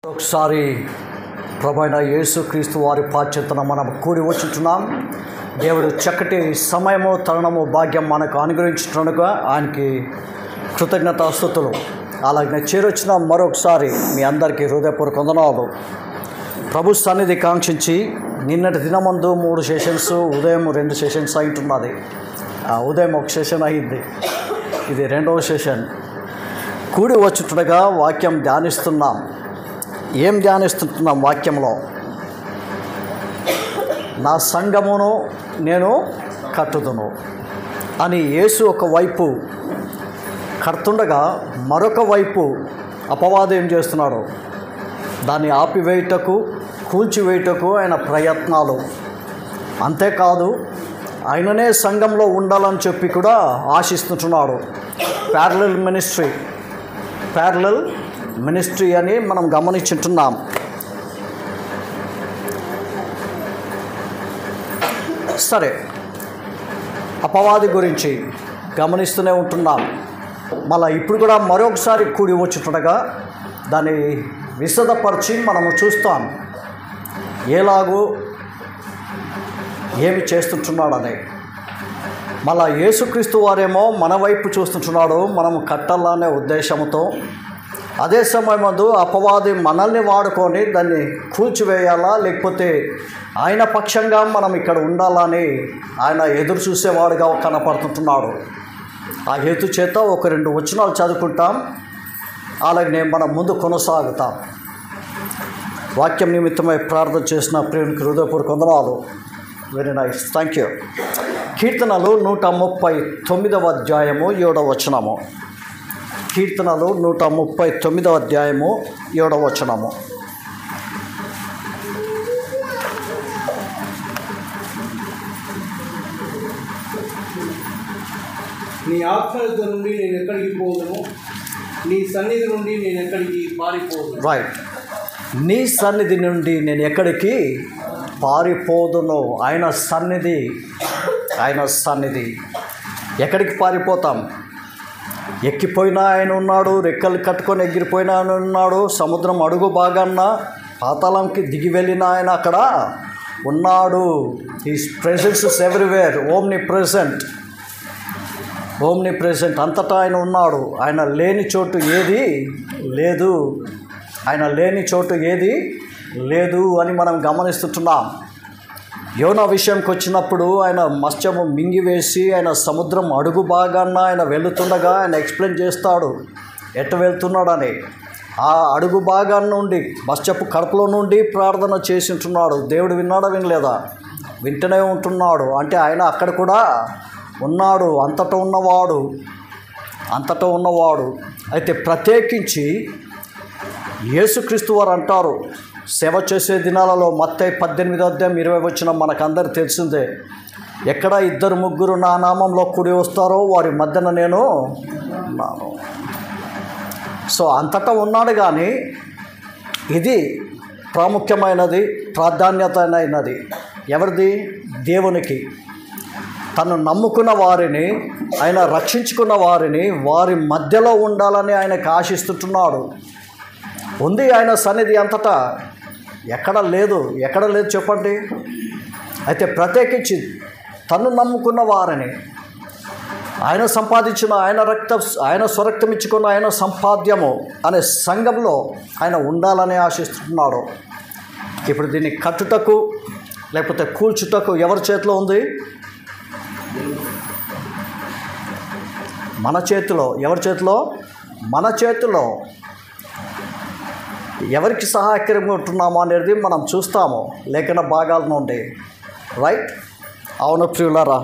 ఒకసారి ప్రభువైన యేసుక్రీస్తు వారి పాదచెంతన మనం కూడి వచ్చుచున్నాం. దేవుడు చక్కటి సమయము, తరుణము, భాగ్యం మనకు అనుగ్రహించుటనుగా ఆయనకి కృతజ్ఞతాస్తుతులు. అలాగే చేరొచ్చిన మరొకసారి మీ అందరికీ హృదయపూర్వక వందనాలు. ప్రభు సన్నిధి కాంక్షించి నిన్నటి దినమందు 3 సెషన్స్, ఉదయం 2 సెషన్స్ అయింటున్నది. ఉదయం 1 సెషన్ అయింది, ఇది 2వ సెషన్. కూడి వచ్చుటగా వాక్యం ధ్యానిస్తున్నాం. ఏం ధ్యానిస్తున్నాం వాక్యంలో? నా సంఘమును నేను కట్టుదును అని యేసు ఒకవైపు కడుతుండగా మరొక వైపు అపవాదం ఏం చేస్తున్నాడు? దాన్ని ఆపివేయుటకు, కూల్చివేయుటకు ఆయన ప్రయత్నాలు. అంతేకాదు, ఆయననే సంఘంలో ఉండాలని చెప్పి కూడా ఆశిస్తుంటున్నాడు. ప్యారలల్ మినిస్ట్రీ అని మనం గమనించుంటున్నాం. సరే, అపవాది గురించి గమనిస్తూనే ఉంటున్నాం. మళ్ళీ ఇప్పుడు కూడా మరొకసారి కూడి వచ్చుండగా దాన్ని విశదపరిచి మనము చూస్తాం ఎలాగూ ఏమి చేస్తుంటున్నాడని. మళ్ళా యేసుక్రీస్తు వారేమో మన వైపు చూస్తుంటున్నాడు, మనము కట్టాలనే ఉద్దేశంతో. అదే సమయంలో అపవాది మనల్ని వాడుకొని దాన్ని కూల్చివేయాలా, లేకపోతే ఆయన పక్షంగా మనం ఇక్కడ ఉండాలని ఆయన ఎదురు చూసేవాడుగా కనపడుతుంటున్నాడు. ఆ హేతు చేత 1-2 వచనాలు చదువుకుంటాం, అలాగే మనం ముందు కొనసాగుతాం. వాక్యం నిమిత్తమై ప్రార్థన చేసిన ప్రేమికి హృదయపూర్వక వందనాలు. Very nice, thank you. కీర్తనలు 139వ అధ్యాయము 7వ వచనము. కీర్తనలు 139వ అధ్యాయము 7వ వచనము. నీ ఆజ్ఞల నుండి నేను ఎక్కడికి పోదును, నీ సన్నిధి నుండి నేను ఎక్కడికి పారిపోదును. రైట్, నీ సన్నిధి నుండి నేను ఎక్కడికి పారిపోదును. ఆయన సన్నిధి ఎక్కడికి పారిపోతాం? ఎక్కిపోయినా ఆయన ఉన్నాడు, రెక్కలు కట్టుకొని ఎగిరిపోయినా ఆయన ఉన్నాడు, సముద్రం అడుగు భాగాన్న పాతాళంకి దిగి వెళ్ళిన ఆయన అక్కడ ఉన్నాడు. His presence is everywhere, omni present, అంతటా ఆయన ఉన్నాడు. ఆయన లేని చోటు ఏది లేదు అని మనం గమనిస్తుంటున్నాం. యోనా విషయంకి వచ్చినప్పుడు ఆయన మత్స్యము మింగివేసి ఆయన సముద్రం అడుగు భాగాన్న ఆయన వెళుతుండగా ఆయన ఎక్స్ప్లెయిన్ చేస్తాడు ఎట్ట వెళ్తున్నాడని. ఆ అడుగు భాగాన్ని నుండి, మత్స్యపు కడుపులో నుండి ప్రార్థన చేసి ఉంటున్నాడు. దేవుడు విన్నాడా, వినలేదా? వింటూనే ఉంటున్నాడు. అంటే ఆయన అక్కడ కూడా ఉన్నాడు, అంతటా ఉన్నవాడు. అయితే ప్రత్యేకించి యేసుక్రీస్తు వారు అంటారు, సేవ చేసే దినాలలో మత్తయి 18:20 వచనం మనకందరూ తెలిసిందే. ఎక్కడ 2-3 నా నామంలో కూడి వస్తారో వారి మధ్యన నేను ఉన్నాను. సో అంతటా ఉన్నాడు. కానీ ఇది ప్రాముఖ్యమైనది, ప్రాధాన్యతమైనది ఎవరిది? దేవునికి. తను నమ్ముకున్న వారిని, ఆయన రక్షించుకున్న వారిని వారి మధ్యలో ఉండాలని ఆయనకు ఆశిస్తుంటున్నాడు. ఉంది ఆయన సన్నిధి అంతటా, ఎక్కడ లేదు చెప్పండి. అయితే ప్రత్యేకించి తను నమ్ముకున్న వారిని, ఆయన సంపాదించిన, ఆయన స్వరక్తం ఇచ్చుకున్న ఆయన సంపాద్యము అనే సంఘంలో ఆయన ఉండాలని ఆశిస్తున్నాడు. ఇప్పుడు దీన్ని కట్టుటకు లేకపోతే కూల్చుటకు ఎవరి చేతిలో ఉంది? మన చేతిలో. ఎవరి చేతిలో? మన చేతిలో. ఎవరికి సహాయకరంగా ఉంటున్నామో అనేది మనం చూస్తాము లేఖన భాగాల నుండి. రైట్? అవును ప్రియులారా,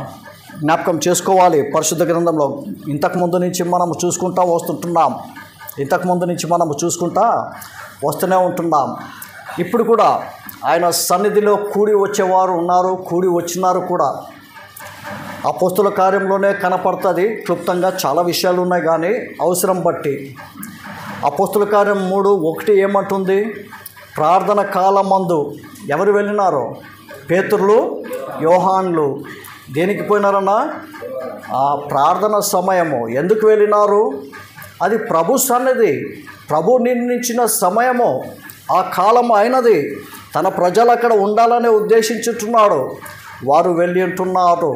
జ్ఞాపకం చేసుకోవాలి. పరిశుద్ధ గ్రంథంలో ఇంతకుముందు నుంచి మనము చూసుకుంటూ వస్తూనే ఉంటున్నాం. ఇప్పుడు కూడా ఆయన సన్నిధిలో కూడి వచ్చేవారు ఉన్నారు, కూడి వచ్చినారు కూడా. అపోస్తుల కార్యంలోనే కనపడుతుంది క్లుప్తంగా. చాలా విషయాలు ఉన్నాయి కానీ అవసరం బట్టి. అపోస్తుల కార్యం 3:1 ఏమంటుంది? ప్రార్థన కాలమందు ఎవరు వెళ్ళినారో? పేతురులు, యోహాన్లు. దేనికి పోయినారన్నా? ఆ ప్రార్థన సమయము. ఎందుకు వెళ్ళినారు? అది ప్రభు సన్నిధి, ప్రభు నిర్ణయించిన సమయము. ఆ కాలం అయినది, తన ప్రజలు అక్కడ ఉండాలని ఉద్దేశించుతున్నాడు. వారు వెళ్ళి ఉంటున్నారు.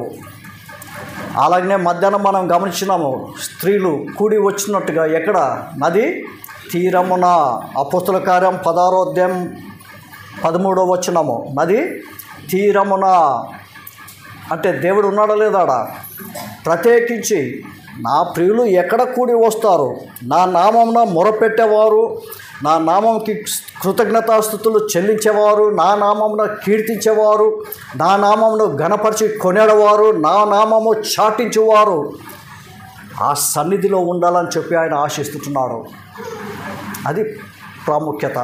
అలాగనే మధ్యాహ్నం మనం గమనించినాము, స్త్రీలు కూడి వచ్చినట్టుగా ఎక్కడ? నది తీరమున. అపోస్తుల కార్యం 16వ అధ్యాయం 13వ వచనము, నది తీరమున అంటే దేవుడు ఉన్నాడా లేదాడ? ప్రత్యేకించి నా ప్రియులు ఎక్కడ కూడి వస్తారు? నా నామమున మొరపెట్టేవారు, నా నామంకి కృతజ్ఞతాస్తుతులు చెల్లించేవారు, నా నామమున కీర్తించేవారు, నా నామమును ఘనపరిచి కొనేడవారు, నా నామము చాటించేవారు ఆ సన్నిధిలో ఉండాలని చెప్పి ఆయన ఆశిస్తున్నాడు. అది ప్రాముఖ్యత.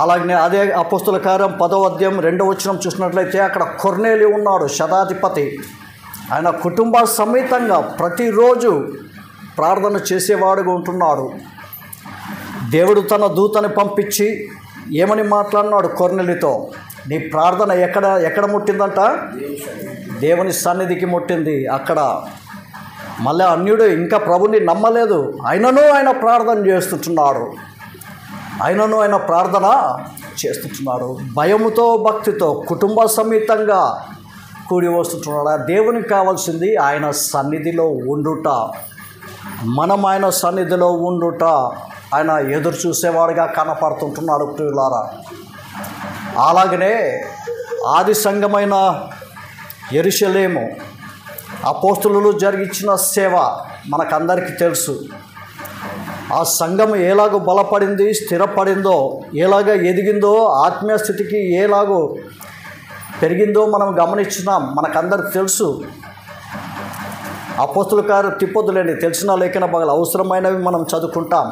అలాగనే అదే అపోస్తుల కార్యం 10వ అధ్యాయం 2వ వచనం చూసినట్లయితే అక్కడ కొర్నేలి ఉన్నాడు, శతాధిపతి. ఆయన కుటుంబ సమేతంగా ప్రతిరోజు ప్రార్థన చేసేవాడుగా ఉంటున్నాడు. దేవుడు తన దూతని పంపించి ఏమని మాట్లాడినాడు కొర్నేలితో? నీ ప్రార్థన ఎక్కడ ముట్టిందంట? దేవుని సన్నిధికి ముట్టింది. అక్కడ మళ్ళీ అన్యుడు ఇంకా ప్రభుని నమ్మలేదు, అయినను ఆయన ప్రార్థన చేస్తున్నాడు. భయముతో భక్తితో కుటుంబ సమేతంగా కూడి వస్తుంటున్నాడు. ఆ దేవునికి కావాల్సింది ఆయన సన్నిధిలో ఉండుట. మనం ఆయన సన్నిధిలో ఉండుట. ఆయన ఎదురు చూసేవాడుగా కనపడుతుంటున్నాడు ప్రియులారా. అలాగనే ఆది సంఘమైన యెరూషలేము అపోస్తులు జరిగించిన సేవ మనకందరికీ తెలుసు. ఆ సంఘం ఎలాగో బలపడింది, స్థిరపడిందో, ఎలాగ ఎదిగిందో, ఆత్మీయ స్థితికి ఎలాగో పెరిగిందో మనం గమనించినాం, మనకందరికి తెలుసు. అపోస్తుల కార్యం తిప్పొద్దులేండి, తెలిసిన లేఖన భాగాలు అవసరమైనవి మనం చదువుకుంటాం.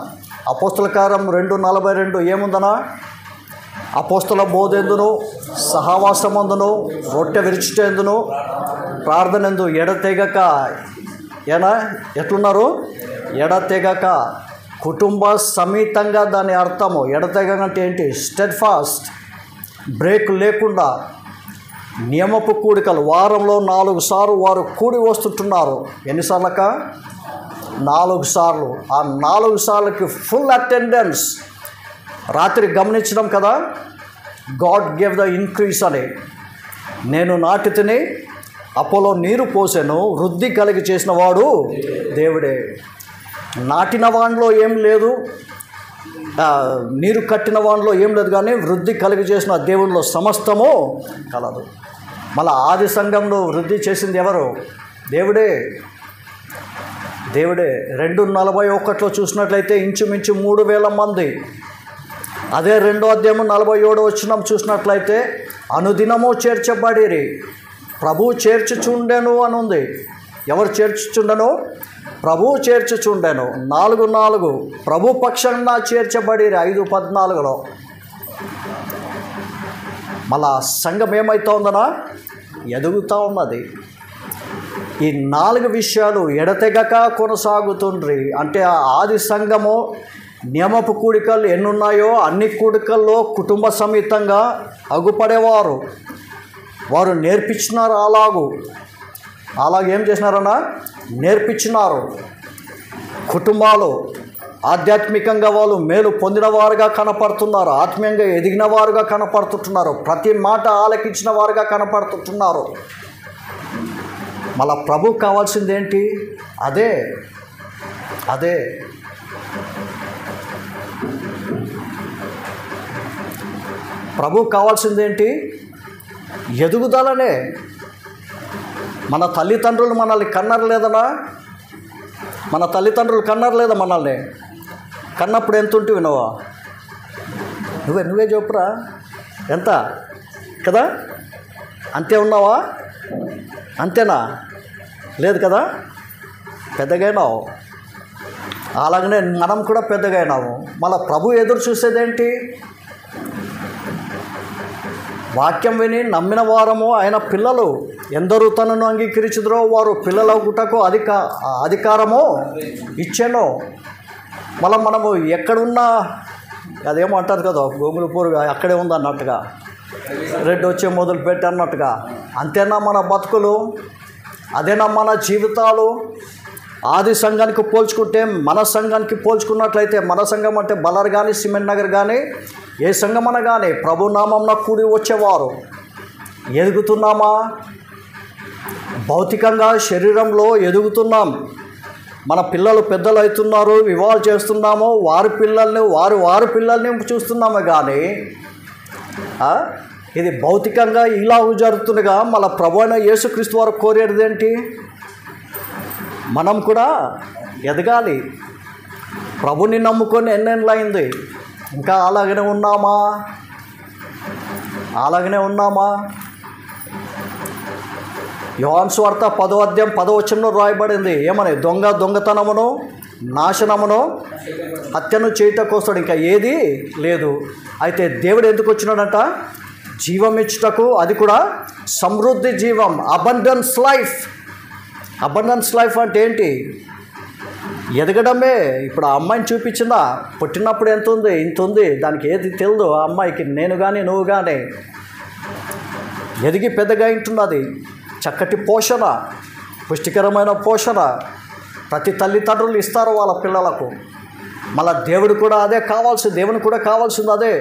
అపోస్తుల కార్యం 2:42 ఏముందనా? అపోస్తుల బోధెందును, సహవాసమందును, రొట్టె విరుచుటెందును, ప్రార్థనందు ఎడతెగక. ఎట్లున్నారు? ఎడతెగక, కుటుంబ సమేతంగా. దాని అర్థము ఎడతెగక అంటే ఏంటి? స్టెడ్ ఫాస్ట్, బ్రేక్ లేకుండా. నియమపు కూడికలు వారంలో 4 సార్లు వారు కూడి వస్తుంటున్నారు. ఎన్నిసార్లక? 4 సార్లు. ఆ 4 సార్లకి ఫుల్ అటెండెన్స్. రాత్రి గమనించడం కదా, గాడ్ గేవ్ ద ఇంక్రీస్ అని. నేను నాటితిని, అపోలో నీరు పోసెను, వృద్ధి కలిగి చేసిన వాడు దేవుడే. నాటిన వాడిలో ఏం లేదు, నీరు కట్టిన వాడిలో ఏం లేదు, కానీ వృద్ధి కలిగి చేసిన దేవునిలో సమస్తము కలదు. మళ్ళీ ఆది సంఘంలో వృద్ధి చేసింది ఎవరు? దేవుడే. 2:41 చూసినట్లయితే ఇంచుమించు 3,000 మంది. అదే 2వ అధ్యాయం 47వ వచనం చూసినట్లయితే అనుదినము చేర్చబడిరి, ప్రభు చేర్చుచుండెను అని ఉంది. ఎవరు చేర్చుచుండెను? ప్రభు చేర్చుచుండెను. 4:4 ప్రభు పక్షంగా చేర్చబడిరి. 5:14 మళ్ళా సంఘం ఏమవుతా ఉందనా? ఎదుగుతూ ఉన్నది. ఈ 4 విషయాలు ఎడతెగక కొనసాగుతుండ్రి. అంటే ఆ ఆది సంఘము నియమపు కూడికలు ఎన్నున్నాయో అన్ని కూడికల్లో కుటుంబ సమేతంగా అగుపడేవారు. వారు నేర్పించినారు. అలాగేం చేసినారన్నా? నేర్పించినారు. కుటుంబాలు ఆధ్యాత్మికంగా వాళ్ళు మేలు పొందిన వారుగా కనపడుతున్నారు, ఆత్మీయంగా ఎదిగిన వారుగా కనపడుతుంటున్నారు, ప్రతి మాట ఆలకించిన వారుగా కనపడుతుంటున్నారు. మళ్ళా ప్రభుకు కావాల్సింది ఏంటి? అదే ప్రభుకు కావాల్సిందేంటి? ఎదుగుదలనే. మన తల్లిదండ్రులు మనల్ని కన్నారు లేదనా? మన తల్లిదండ్రులు కన్నారు లేదా మనల్ని? కన్నప్పుడు ఎంత ఉంటే వినవా? నువ్వే చెప్పురా, ఎంత కదా? అంతే ఉన్నావా? అంతేనా? లేదు కదా, పెద్దగైనావు. అలాగనే మనం కూడా పెద్దగైనాము. మళ్ళీ ప్రభు ఎదురు చూసేదేంటి? వాక్యం విని నమ్మిన వారము ఆయన పిల్లలు. ఎందరూ తనను అంగీకరించుదురో వారు పిల్లలగుటకు అధికారము ఇచ్చాను. మళ్ళీ మనము ఎక్కడున్నా అదేమో అంటారు కదా, గోగుల పూరుగా అక్కడే ఉంది అన్నట్టుగా, రెడ్ వచ్చే మొదలుపెట్టి అన్నట్టుగా. అంతేనా మన బతుకులు? అదేనా మన జీవితాలు? ఆది సంఘానికి పోల్చుకుంటే మన సంఘానికి పోల్చుకున్నట్లయితే, మన సంఘం అంటే బలర్ కానీ సిమెంట్ నగర్ కానీ ఏ సంఘం అన కానీ ప్రభునామంలో కూడి వచ్చేవారు. ఎదుగుతున్నామా? భౌతికంగా శరీరంలో ఎదుగుతున్నాం. మన పిల్లలు పెద్దలు అవుతున్నారు, వివాహాలు చేస్తున్నాము, వారి పిల్లల్ని చూస్తున్నాము. కానీ ఇది భౌతికంగా ఇలా జరుగుతుండగా మన ప్రభు అయిన యేసుక్రీస్తు వారు కోరేది ఏంటి? మనం కూడా ఎదగాలి. ప్రభుని నమ్ముకొని ఎన్నెండ్లైంది, ఇంకా అలాగనే ఉన్నామా? యోహాను సువార్త 10వ అధ్యాయం 10వ వచనంలో రాయబడింది ఏమని? దొంగతనమును, నాశనమును, హత్యను చేయుటకు వస్తాడు, ఇంకా ఏది లేదు. అయితే దేవుడు ఎందుకు వచ్చినాడంట? జీవం ఇచ్చుటకు, అది కూడా సమృద్ధి జీవం, అబండెన్స్ లైఫ్ అంటే ఏంటి? ఎదగడమే. ఇప్పుడు ఆ అమ్మాయిని చూపించిందా? పుట్టినప్పుడు ఎంత ఉంది? ఇంత ఉంది. దానికి ఏది తెలియదు ఆ అమ్మాయికి. నేను కానీ నువ్వు కానీ ఎదిగి పెద్దగా ఉంటున్నది. చక్కటి పోషణ, పుష్టికరమైన పోషణ ప్రతి తల్లిదండ్రులు ఇస్తారు వాళ్ళ పిల్లలకు. మళ్ళా దేవుడు కూడా అదే కావాల్సింది, దేవుని కూడా కావాల్సింది అదే.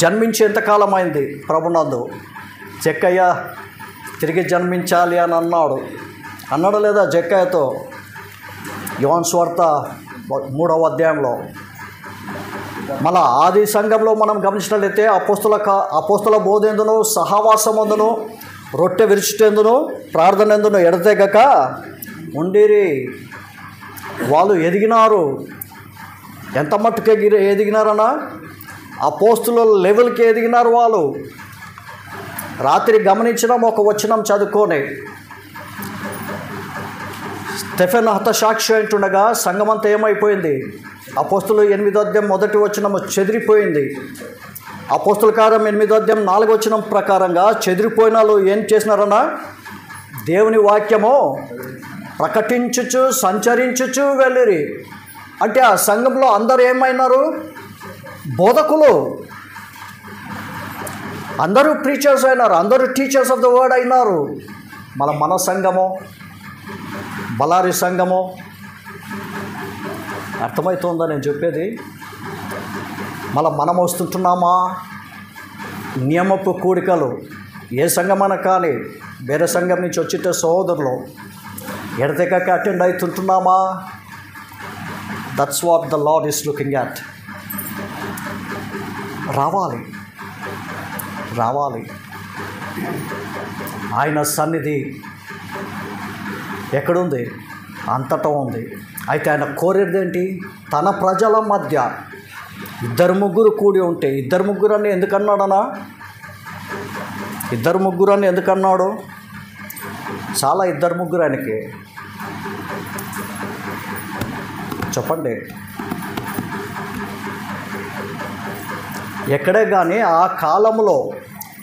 జన్మించి ఎంతకాలం అయింది ప్రభునందు? జక్కయ్య తిరిగి జన్మించాలి అని అన్నాడు లేదా జక్కయ్యతో? యోహాను సువార్త 3వ అధ్యాయంలో. మన ఆది సంఘంలో మనం గమనించినట్లయితే అపోస్తల బోధెందును, సహవాసమందును, రొట్టె విరుచుటెందును, ప్రార్థన ఎందును ఎడతెగక ఉండిరి. వాళ్ళు ఎదిగినారు. ఎంత మట్టుకు ఎదిగినారన్నా? అపోస్తలుల లెవెల్కి ఎదిగినారు వాళ్ళు. రాత్రి గమనించడం ఒక వచనం చదువుకొని, స్టెఫెన్ హతసాక్షి అంటుండగా సంఘమంతా ఏమైపోయింది? అపోస్తలు 8వ అధ్యాయం 1వ వచనం చెదిరిపోయింది. అపోస్తల కార్యం 8వ అధ్యాయం 4వ వచనం ప్రకారంగా చెదిరిపోయిన వాళ్ళు ఏం చేసినారన్నా? దేవుని వాక్యము ప్రకటించుచు సంచరించుచు వెళ్ళిరి. అంటే ఆ సంఘంలో అందరూ ఏమైనారు? బోధకులు. అందరూ ప్రీచర్స్ అయినారు, అందరూ టీచర్స్ ఆఫ్ ద వర్డ్ అయినారు. మన సంఘము, బలారి సంఘము. అర్థమవుతుందా నేను చెప్పేది? మనం వస్తుంటున్నామా? నియమపు కూడికలు ఏ సంఘమన కానీ వేరే సంఘం నుంచి వచ్చితే సహోదరులు ఎడతెగక అటెండ్ అవుతుంటున్నామా? That's what the Lord is looking at. రావాలి. ఆయన సన్నిధి ఎక్కడుంది? అంతటా ఉంది. అయితే ఆయన కోరేది ఏంటి? తన ప్రజల మధ్య 2-3 కూడి ఉంటే. 2-3 అని ఎందుకన్నాడనా? 2-3 అని ఎందుకన్నాడు? చాలా 2-3 ఆయనకి చెప్పండి. ఎక్కడే కానీ ఆ కాలంలో,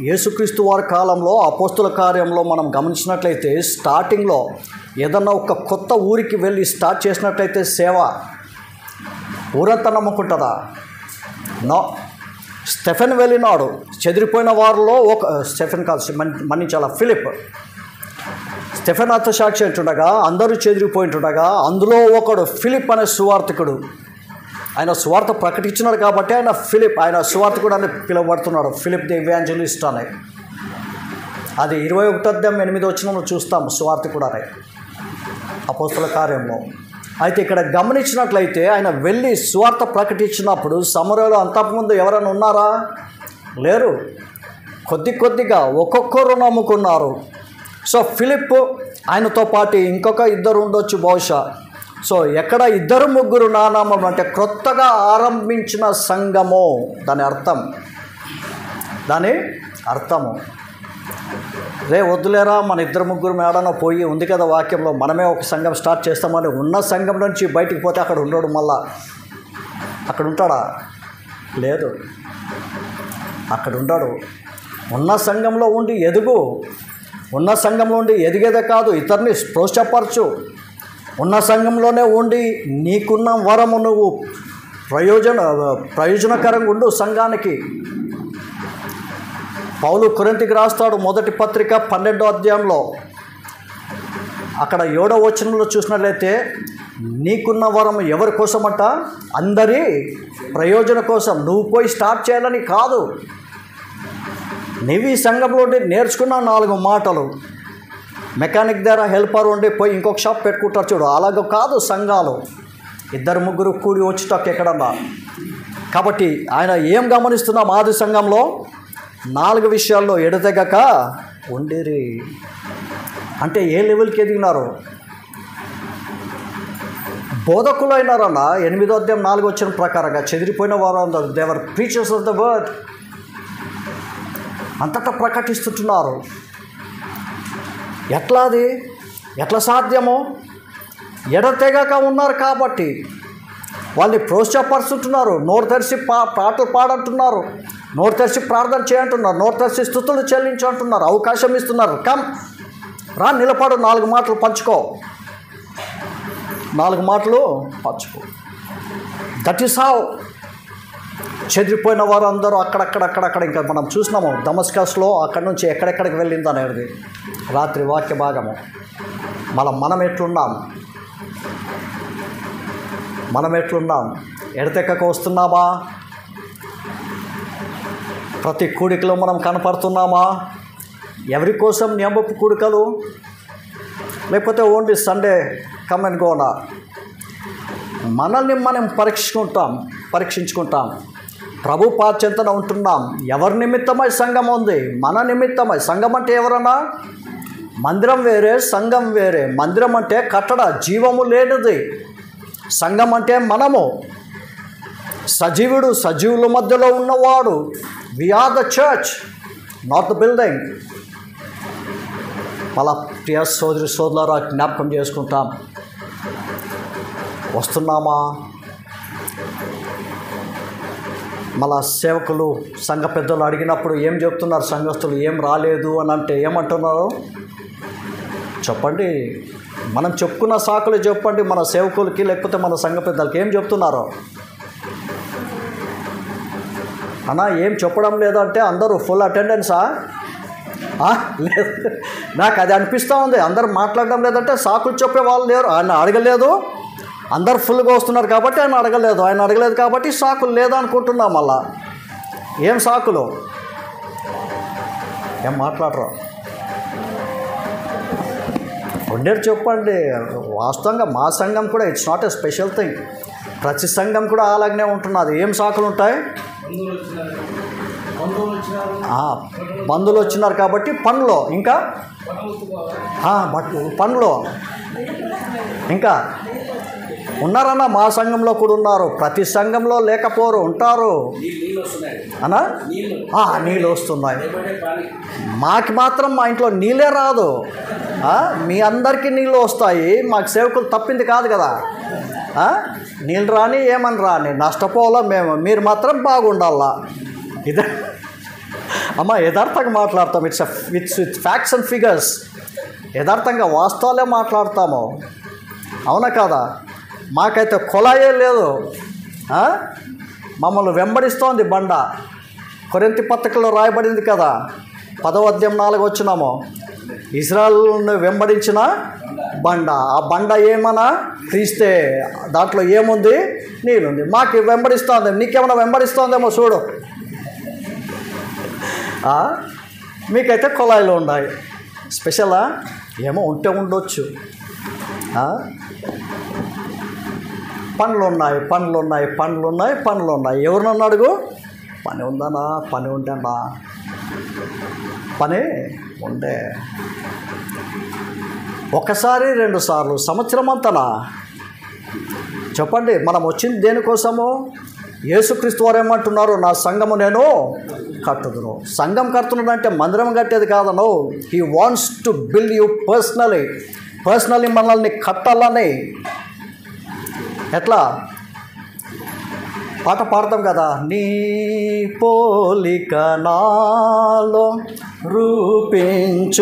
యేసుక్రీస్తు వారి కాలంలో, అపోస్తల కార్యంలో మనం గమనించినట్లయితే స్టార్టింగ్లో ఏదన్నా ఒక కొత్త ఊరికి వెళ్ళి స్టార్ట్ చేసినట్లయితే సేవ, ఊరంతా నమ్ముకుంటుందా? నో. స్టెఫెన్ వెళ్ళినాడు. చెదిరిపోయిన వారిలో స్టెఫెన్ కాదు, మన్నించాల, ఫిలిప్. స్టెఫెన్ హతసాక్షి అంటుండగా అందరూ చెదిరిపోయింటుండగా అందులో ఒకడు ఫిలిప్ అనే సువార్థికుడు. ఆయన సువార్త ప్రకటించినాడు కాబట్టి ఆయన సువార్థికుడు అని పిలువబడుతున్నాడు. ఫిలిప్ ది ఎవాంజలిస్ట్ అని. అది 21వ అధ్యాయం 8వ వచనంలో చూస్తాం సువార్థికుడు అని అపోస్తల కార్యంలో. అయితే ఇక్కడ గమనించినట్లయితే ఆయన వెళ్ళి సువార్త ప్రకటించినప్పుడు సమరయలో అంతకుముందు ఎవరైనా ఉన్నారా? లేరు. కొద్దిగా ఒక్కొక్కరు నమ్ముకున్నారు. సో ఫిలిప్ ఆయనతో పాటు ఇంకొక 2 ఉండొచ్చు బహుశా. సో ఎక్కడ 2-3 నానామం అంటే క్రొత్తగా ఆరంభించిన సంఘము దాని అర్థము. రే వద్దులేరా, మన 2-3 మేడన పోయి ఉంది కదా వాక్యంలో, మనమే ఒక సంఘం స్టార్ట్ చేస్తామని ఉన్న సంఘం నుంచి బయటికి పోతే అక్కడ ఉండడు. మళ్ళా అక్కడ ఉంటాడా? లేదు, అక్కడ ఉండడు. ఉన్న సంఘంలో ఉండి ఎదుగు. ఉన్న సంఘంలో ఉండి ఎదిగేదే కాదు, ఇతరుని ప్రోత్సాహపరచు. ఉన్న సంఘంలోనే ఉండి నీకున్న వరము నువ్వు ప్రయోజనకరంగా ఉండు సంఘానికి. పౌలు కొరింథీకి రాస్తాడు మొదటి పత్రిక 12వ అధ్యాయంలో, అక్కడ 7వ వచనంలో చూసినట్లయితే నీకున్న వరం ఎవరి కోసమట? అందరి ప్రయోజనం కోసం. నువ్వు పోయి స్టార్ట్ చేయాలని కాదు. నీవు ఈ సంఘంలో నేర్చుకున్న 4 మాటలు, మెకానిక్ దగ్గర హెల్పర్ ఉండి పోయి ఇంకొక షాప్ పెట్టుకుంటారు చూడు, అలాగ కాదు సంఘాలు. 2-3 కూడి వచ్చేటప్పుడు ఎక్కడన్నా. కాబట్టి ఆయన ఏం గమనిస్తున్నాం? ఆది సంఘంలో 4 విషయాల్లో ఎడతెగక ఉండిరి. అంటే ఏ లెవెల్కి ఎదిగినారు? బోధకులు అయినారన్న. 8వ అధ్యాయం 4వ వచనం ప్రకారంగా చెదిరిపోయిన వారు అందరు దేవర్ ప్రీచర్స్ ఆఫ్ ద వర్డ్, అంతటా ప్రకటిస్తుంటున్నారు. ఎట్లా అది ఎట్లా సాధ్యమో? ఎడతెగక ఉన్నారు కాబట్టి వాళ్ళని ప్రోత్సాహపరుస్తుంటున్నారు. నోరు తెరిచి పాటలు పాడంటున్నారు, నోరు తెరిచి ప్రార్థన చేయంటున్నారు, నోరు తెరిచి స్తుతులు చెల్లించంటున్నారు, అవకాశం ఇస్తున్నారు. కమ్ రా, నిలబడు, 4 మాటలు పంచుకో, 4 మాటలు పంచుకో. దట్ ఈస్ హౌ చెదిరిపోయిన వారు అందరూ అక్కడక్కడ ఇంకా మనం చూసినాము దమస్కస్లో, అక్కడి నుంచి ఎక్కడెక్కడికి వెళ్ళింది అనేది రాత్రి వాక్య భాగము. మనం ఎట్లున్నాం? మనం ఎట్లున్నాం? ఎడతెక్కకు వస్తున్నామా? ప్రతి కూడికలో మనం కనపడుతున్నామా? ఎవరి కోసం నియమపు కూడికలు? లేకపోతే only Sunday come and gonna? మనల్ని మనం పరీక్షించుకుంటాం. ప్రభు పాదచెంతన ఉంటున్నాం. ఎవరి నిమిత్తమై సంఘం ఉంది? మన నిమిత్తమై. సంఘం అంటే ఎవరన్నా? మందిరం వేరే, సంఘం వేరే. మందిరం అంటే కట్టడ, జీవము లేనిది. సంఘం అంటే మనము, సజీవుడు, సజీవుల మధ్యలో ఉన్నవాడు. We are the church, not the building. మళ్ళా ప్రియ సోదరి సోదరులారా జ్ఞాపకం చేసుకుంటాం. వస్తున్నామా? మళ్ళా సేవకులు, సంఘ పెద్దలు అడిగినప్పుడు ఏం చెప్తున్నారు? సంఘస్థులు ఏం రాలేదు అని అంటే ఏమంటున్నారు? చెప్పండి. మనం చెప్పుకున్న సాకులు చెప్పండి మన సేవకులకి, లేకపోతే మన సంఘ పెద్దలకి ఏం చెప్తున్నారో. అన్నా ఏం చెప్పడం లేదంటే అందరూ ఫుల్ అటెండెన్సా? లేదు, నాకు అది అనిపిస్తూ ఉంది. అందరూ మాట్లాడడం లేదంటే సాకులు చెప్పే వాళ్ళు లేరు. ఆయన అడగలేదు, అందరు ఫుల్గా వస్తున్నారు కాబట్టి ఆయన అడగలేదు కాబట్టి సాకులు లేదనుకుంటున్నాం. మళ్ళా ఏం సాకులు? ఏం మాట్లాడరు? ఉండేది చెప్పండి. వాస్తవంగా మా సంఘం కూడా it's not a special thing. ప్రతి సంఘం కూడా అలాగనే ఉంటున్నది. ఏం సాకులు ఉంటాయి? బంధువులు వచ్చినారు కాబట్టి పనులు, ఇంకా పనులు, ఇంకా ఉన్నారన్న. మా సంఘంలో కూడా ఉన్నారు. ప్రతి సంఘంలో లేకపోరు, ఉంటారు అన్నా. నీళ్ళు వస్తున్నాయి. మాకు మాత్రం మా ఇంట్లో నీళ్ళే రాదు. మీ అందరికీ నీళ్ళు వస్తాయి. మాకు సేవకులు తప్పింది కాదు కదా. నీళ్ళు రాని ఏమని రాని నష్టపోవాలా మేము, మీరు మాత్రం బాగుండాలా. ఇదే అమ్మ, యథార్థంగా మాట్లాడతాం. It's facts and figures. యథార్థంగా వాస్తవాలే మాట్లాడతాము. అవునా కాదా? మాకైతే కొలాయే లేదు. మమ్మల్ని వెంబడిస్తోంది బండ. కొరింథీ పత్రికలో రాయబడింది కదా, 10వ అధ్యాయం 4వ వచనము, ఇశ్రాయేలును వెంబడించిన బండ. ఆ బండ ఏమన్నా క్రీస్తే. దాంట్లో ఏముంది? నీళ్ళుంది. మాకు వెంబడిస్తోంది. నీకేమన్నా వెంబడిస్తోందేమో చూడు. మీకైతే కొలాయిలు ఉన్నాయి. స్పెషలా? ఏమో ఉంటే ఉండొచ్చు. పనులు ఉన్నాయి. ఎవరినన్నా అడుగు, పని ఉందనా? పని ఉంటేనా? పని ఉండే. ఒకసారి 2 సార్లు సంవత్సరం అంతనా? చెప్పండి. మనం వచ్చింది దేనికోసము? యేసుక్రీస్తు వారు ఏమంటున్నారు? నా సంఘము నేను కట్టుదును. సంఘం కడుతున్నాడు అంటే మందిరం కట్టేది కాదను. He wants to build you personally మనల్ని కట్టాలని. ఎట్లా? పాట పాడతాం కదా, నీ పోలిక నాలో రూపించుచున్నావు,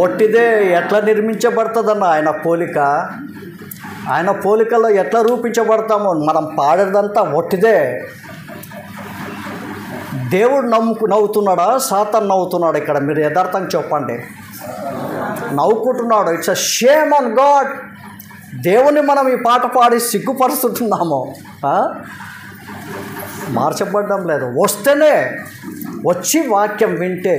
ఒట్టిదే ఎట్లా నిర్మించబడుతుందన్న ఆయన పోలిక? ఆయన పోలికల్లో ఎట్లా రూపించబడతామో మనం పాడేదంతా ఒట్టిదే. దేవుడు నవ్వుతున్నాడా, సాతాను నవ్వుతున్నాడు? ఇక్కడ మీరు యథార్థంగా చెప్పండి. నవ్వుకుంటున్నాడు. It's a shame on God. దేవుని మనం ఈ పాట పాడి సిగ్గుపరుస్తుంటున్నాము. మార్చబడ్డం లేదు. వస్తేనే వచ్చి వాక్యం వింటే,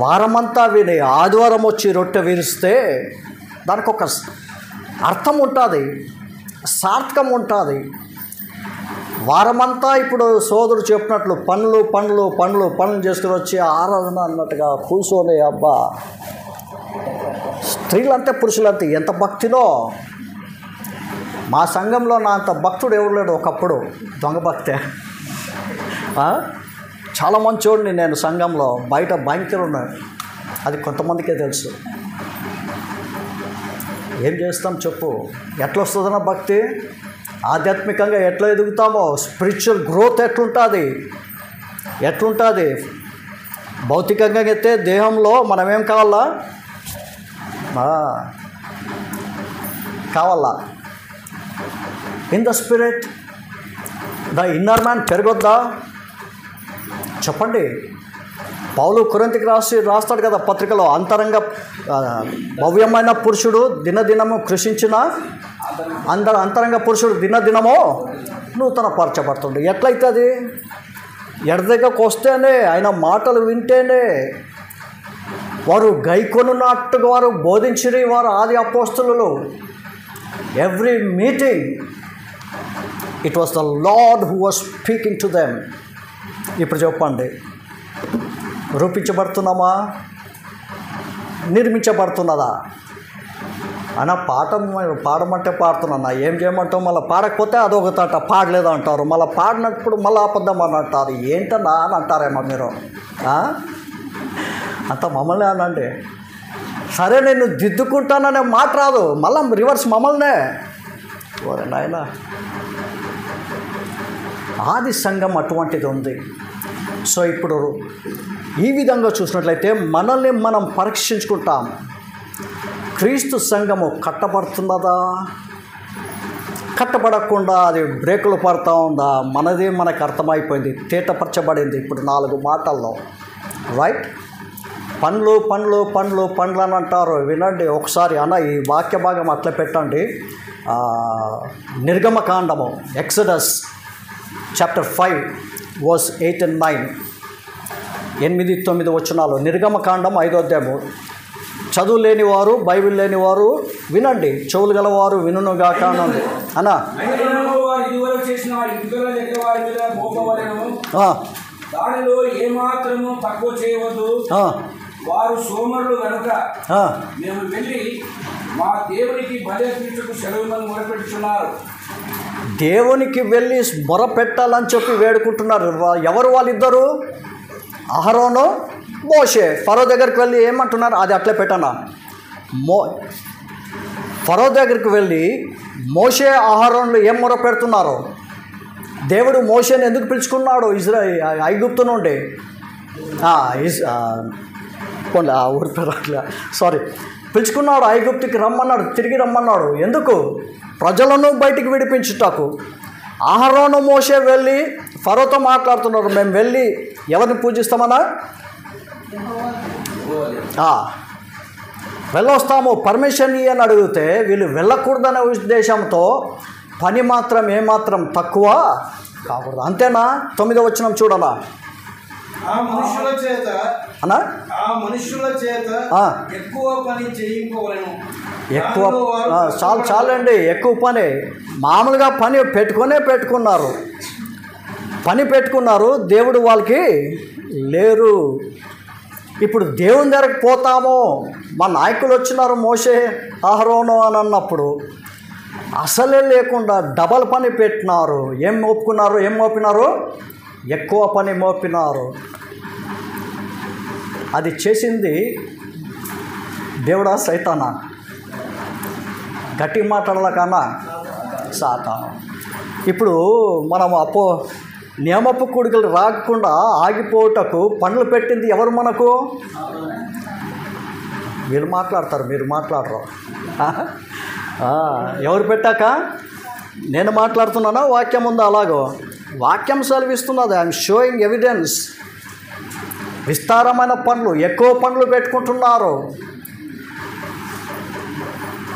వారమంతా విని ఆదివారం వచ్చి రొట్టె విరిస్తే దానికి ఒక అర్థం ఉంటుంది, సార్థకం ఉంటుంది. వారమంతా ఇప్పుడు సోదరుడు చెప్పినట్లు పనులు చేసుకుని వచ్చి ఆరాధన అన్నట్టుగా కూర్చొని, అబ్బా స్త్రీలంటే పురుషులంతే ఎంత భక్తిలో. మా సంఘంలో నా అంత భక్తుడు ఎవరు లేడు. ఒకప్పుడు దొంగ భక్తే. చాలా మంచోడిని నేను సంఘంలో, బయట భయంకరం ఉన్నాడు. అది కొంతమందికే తెలుసు. ఏం చేస్తాం చెప్పు? ఎట్లా వస్తుందన్న భక్తి? ఆధ్యాత్మికంగా ఎట్లా ఎదుగుతామో, స్పిరిచువల్ గ్రోత్ ఎట్లుంటుంది? భౌతికంగా అయితే దేహంలో మనం ఏం కావాలా? In the spirit the inner man పెరగొద్దా? చెప్పండి. పౌలు కొరింథీకి రాస్తాడు కదా పత్రికలో, భవ్యమైన పురుషుడు దినదినము కృషించిన అంతరంగ పురుషుడు దినదినమో నూతన పరచబడుతుండే. ఎట్లయితే అది ఎడ దగ్గరకు వస్తేనే, ఆయన మాటలు వింటేనే, వారు గైకొనున్నట్టుగా వారు బోధించిరి. వారు ఆది అపోస్తలులు. Every meeting it was the Lord who was speaking to them. ఇప్పుడు చెప్పండి, రూపించబడుతున్నామా, నిర్మించబడుతున్నదా? అయినా పాడమంటే పాడుతున్నా, ఏం చేయమంటావు? మళ్ళీ పాడకపోతే అదొక తాట, పాడలేదు అంటారు. మళ్ళీ పాడినప్పుడు మళ్ళీ అబద్ధం అని అంటారు. ఏంటన్నా అని అంటారేమో మీరు. అంత మమ్మల్ని అనండి. సరే నేను దిద్దుకుంటాననే మాట రాదు, మళ్ళీ రివర్స్ మమ్మల్నే. ఓరే నాయన, ఆది సంఘం అటువంటిది ఉంది. సో ఇప్పుడు ఈ విధంగా చూసినట్లయితే మనల్ని మనం పరీక్షించుకుంటాం. క్రీస్తు సంఘము కట్టబడుతున్నదా, కట్టబడకుండా అది బ్రేకులు పడుతూ ఉందా? మనది మనకు అర్థమైపోయింది, తేటపరచబడింది ఇప్పుడు 4 మాటల్లో. రైట్? పండ్లు అని అంటారు. వినండి ఒకసారి అన్న, ఈ వాక్య భాగం అట్లా పెట్టండి. నిర్గమకాండము, ఎక్సడస్ చాప్టర్ 5 verse 8 and 9, 8-9 వచనాలు. నిర్గమకాండం 5వ అధ్యాయము. చదువు లేనివారు, బైబిల్ లేనివారు వినండి, చెవులు గలవారు వినుగాక అనండి. అన్నా, దానిలో ఏమాత్రము తక్కువ చేయవద్దు. వారు సోమరులు కనుక మేము వెళ్ళి మా దేవునికి బలి అర్పించుటకు సెలవులను మొరపెట్టుచున్నారు. దేవునికి వెళ్ళి మొరపెట్టాలని చెప్పి వేడుకుంటున్నారు. ఎవరు వాళ్ళిద్దరు? అహరోను, మోషే. ఫరో దగ్గరికి వెళ్ళి ఏమంటున్నారు? అది అట్లే పెట్టనా. ఫరో దగ్గరికి వెళ్ళి మోషే అహరోన్లు ఏం మొరపెడుతున్నారు? దేవుడు మోషేని ఎందుకు పిలుచుకున్నాడు? ఐగుప్తు నుండి ఊరి పేరు అట్లా పిలుచుకున్నాడు. ఐగుప్తుకి రమ్మన్నాడు, తిరిగి రమ్మన్నాడు. ఎందుకు? ప్రజలను బయటికి విడిపించుటకు. అహరోను, మోషే వెళ్ళి ఫరోతో మాట్లాడుతున్నారు. మేము వెళ్ళి ఎవరిని పూజిస్తామన్నా? వెళ్ళొస్తాము, పర్మిషన్ అని అడిగితే వీళ్ళు వెళ్ళకూడదనే ఉద్దేశంతో పని మాత్రం ఏమాత్రం తక్కువ కాకూడదు. అంతేనా? 9వ వచనం చూడాలా. ఆ మనుషుల చేత ఎక్కువ పని చేయింపవలెను. ఎక్కువ చాలండి. ఎక్కువ పని మామూలుగా పని పెట్టుకున్నారు. దేవుడు వాళ్ళకి లేరు. ఇప్పుడు దేవుని దగ్గరకు పోతాము, మా నాయకులు వచ్చినారు మోషే అహరోను అని అన్నప్పుడు అసలే లేకుండా డబల్ పని పెట్టినారు. ఏం మోపినారు? ఎక్కువ పని మోపినారు. అది చేసింది దేవుడా సైతానా? గట్టి మాట్లాడాల కన్నా సాతాను. ఇప్పుడు మనం నియమపు కూడికలు రాకుండా ఆగిపోవటకు పనులు పెట్టింది ఎవరు మనకు? మీరు మాట్లాడతారు, మీరు మాట్లాడరు. ఎవరు పెట్టాక నేను మాట్లాడుతున్నానా? వాక్యం ఉందా? అలాగో వాక్యం సెలవిస్తున్నది. I'm showing evidence. విస్తారమైన పనులు, ఎక్కువ పనులు పెట్టుకుంటున్నారు.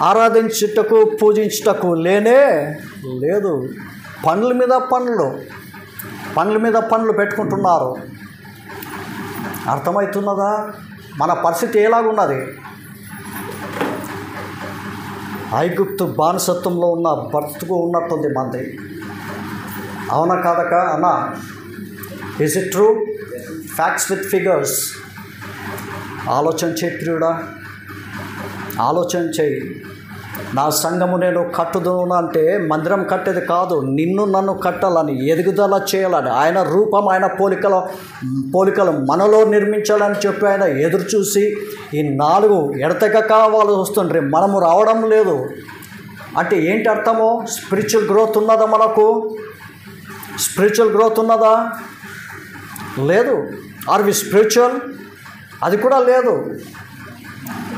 ఆరాధించుటకు పూజించుటకు లేనే లేదు. పనుల మీద పనులు పెట్టుకుంటున్నారు. అర్థమవుతున్నదా? మన పరిస్థితి ఎలాగున్నది? ఐగుప్తు బానిసత్వంలో ఉన్న బ్రతుకు ఉన్నట్టుంది మంది. అవునా కాదక అన్నా? Is it true? Facts with figures. ఆలోచన చేయి ప్రియుడా, ఆలోచన చేయి. నా సంఘము నేను కట్టుదును అంటే మందిరం కట్టేది కాదు, నిన్ను నన్ను కట్టాలని, ఎదుగుదల చేయాలని, ఆయన రూపం ఆయన పోలికలు మనలో నిర్మించాలని చెప్పి ఆయన ఎదురు చూసి ఈ 4 ఎడతెగక వాళ్ళు వస్తుండ్రి, మనము రావడం లేదు. అంటే ఏంటి అర్థము? స్పిరిచువల్ గ్రోత్ ఉన్నదా మనకు? స్పిరిచువల్ గ్రోత్ ఉన్నదా? లేదు. Are we spiritual? అది కూడా లేదు.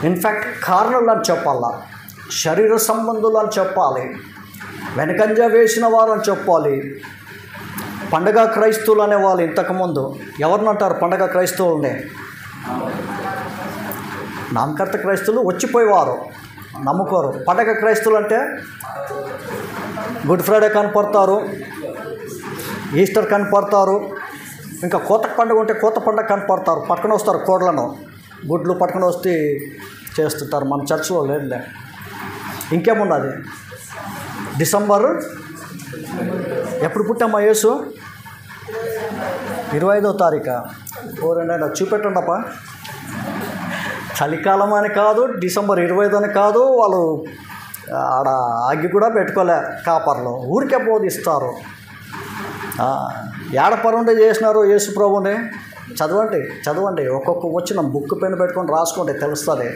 ఇన్ఫ్యాక్ట్ కారణాలు అని చెప్పాలా, శరీర సంబంధులు అని చెప్పాలి, వెనకంజ వేసిన వారు అని చెప్పాలి. పండగ క్రైస్తవులు అనేవాళ్ళు ఇంతకుముందు ఎవరినంటారు? పండగ క్రైస్తవులనే. నామకర్త క్రైస్తవులు వచ్చిపోయేవారు, నమ్ముకోరు. పండగ క్రైస్తవులు అంటే గుడ్ ఫ్రైడే కనపడతారు, ఈస్టర్ కనపడతారు, ఇంకా కొత్త పండుగ ఉంటే కొత్త పండుగ కనపడతారు. పట్టుకొని వస్తారు కోడ్లను, గుడ్లు పట్టుకొని వస్తే చేస్తుంటారు. మన చర్చిలో లేదులే. ఇంకేమున్నది? డిసెంబర్ ఎప్పుడు పుట్టామా? యేసు 25వ తారీఖు. ఓరేనా చూపెట్టండి అప్ప. చలికాలం అని కాదు, డిసెంబర్ 25 అని కాదు. వాళ్ళు ఆడ అగ్గి కూడా పెట్టుకోలే కాపర్లు, ఊరికే బోధిస్తారు. ఏడపరుండే చేసినారు యేసు ప్రభుని. చదవండి ఒక్కొక్క వచ్చిన బుక్ పెన్ పెట్టుకొని రాసుకోండి, తెలుస్తుంది.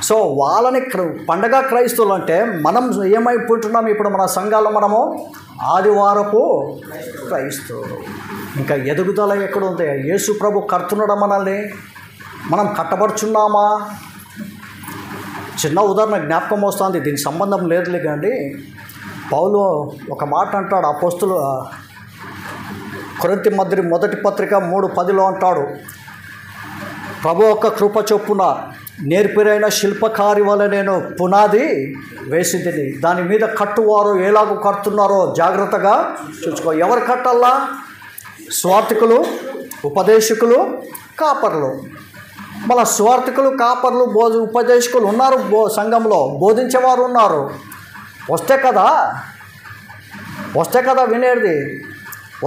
సో వాళ్ళని పండగ క్రైస్తవులు అంటే మనం ఏమైపోతున్నాం ఇప్పుడు? మన సంఘాల్లో మనము ఆదివారపు క్రైస్తవులు. ఇంకా ఎదుగుదల ఎక్కడుంది? యేసు ప్రభు కడుతున్నాడా మనల్ని? మనం కట్టబడుచున్నామా? చిన్న ఉదాహరణ జ్ఞాపకం వస్తుంది, దీనికి సంబంధం లేదులే. కానీ పౌలు ఒక మాట అంటాడు, అపోస్తులు కొరింథీ మొదటి పత్రిక 3:10 అంటాడు, ప్రభు యొక్క కృప చొప్పున నేర్పిరైన శిల్పకారి వల్ల నేను పునాది వేసింది, దాని మీద కట్టువారు ఎలాగో కడుతున్నారో జాగ్రత్తగా చూసుకో. ఎవరు కట్టాలా? స్వార్థికులు, ఉపదేశకులు, కాపర్లు. మళ్ళీ స్వార్థికులు, కాపర్లు, ఉపదేశకులు ఉన్నారు సంఘంలో, బోధించేవారు ఉన్నారు. వస్తే కదా వినేది,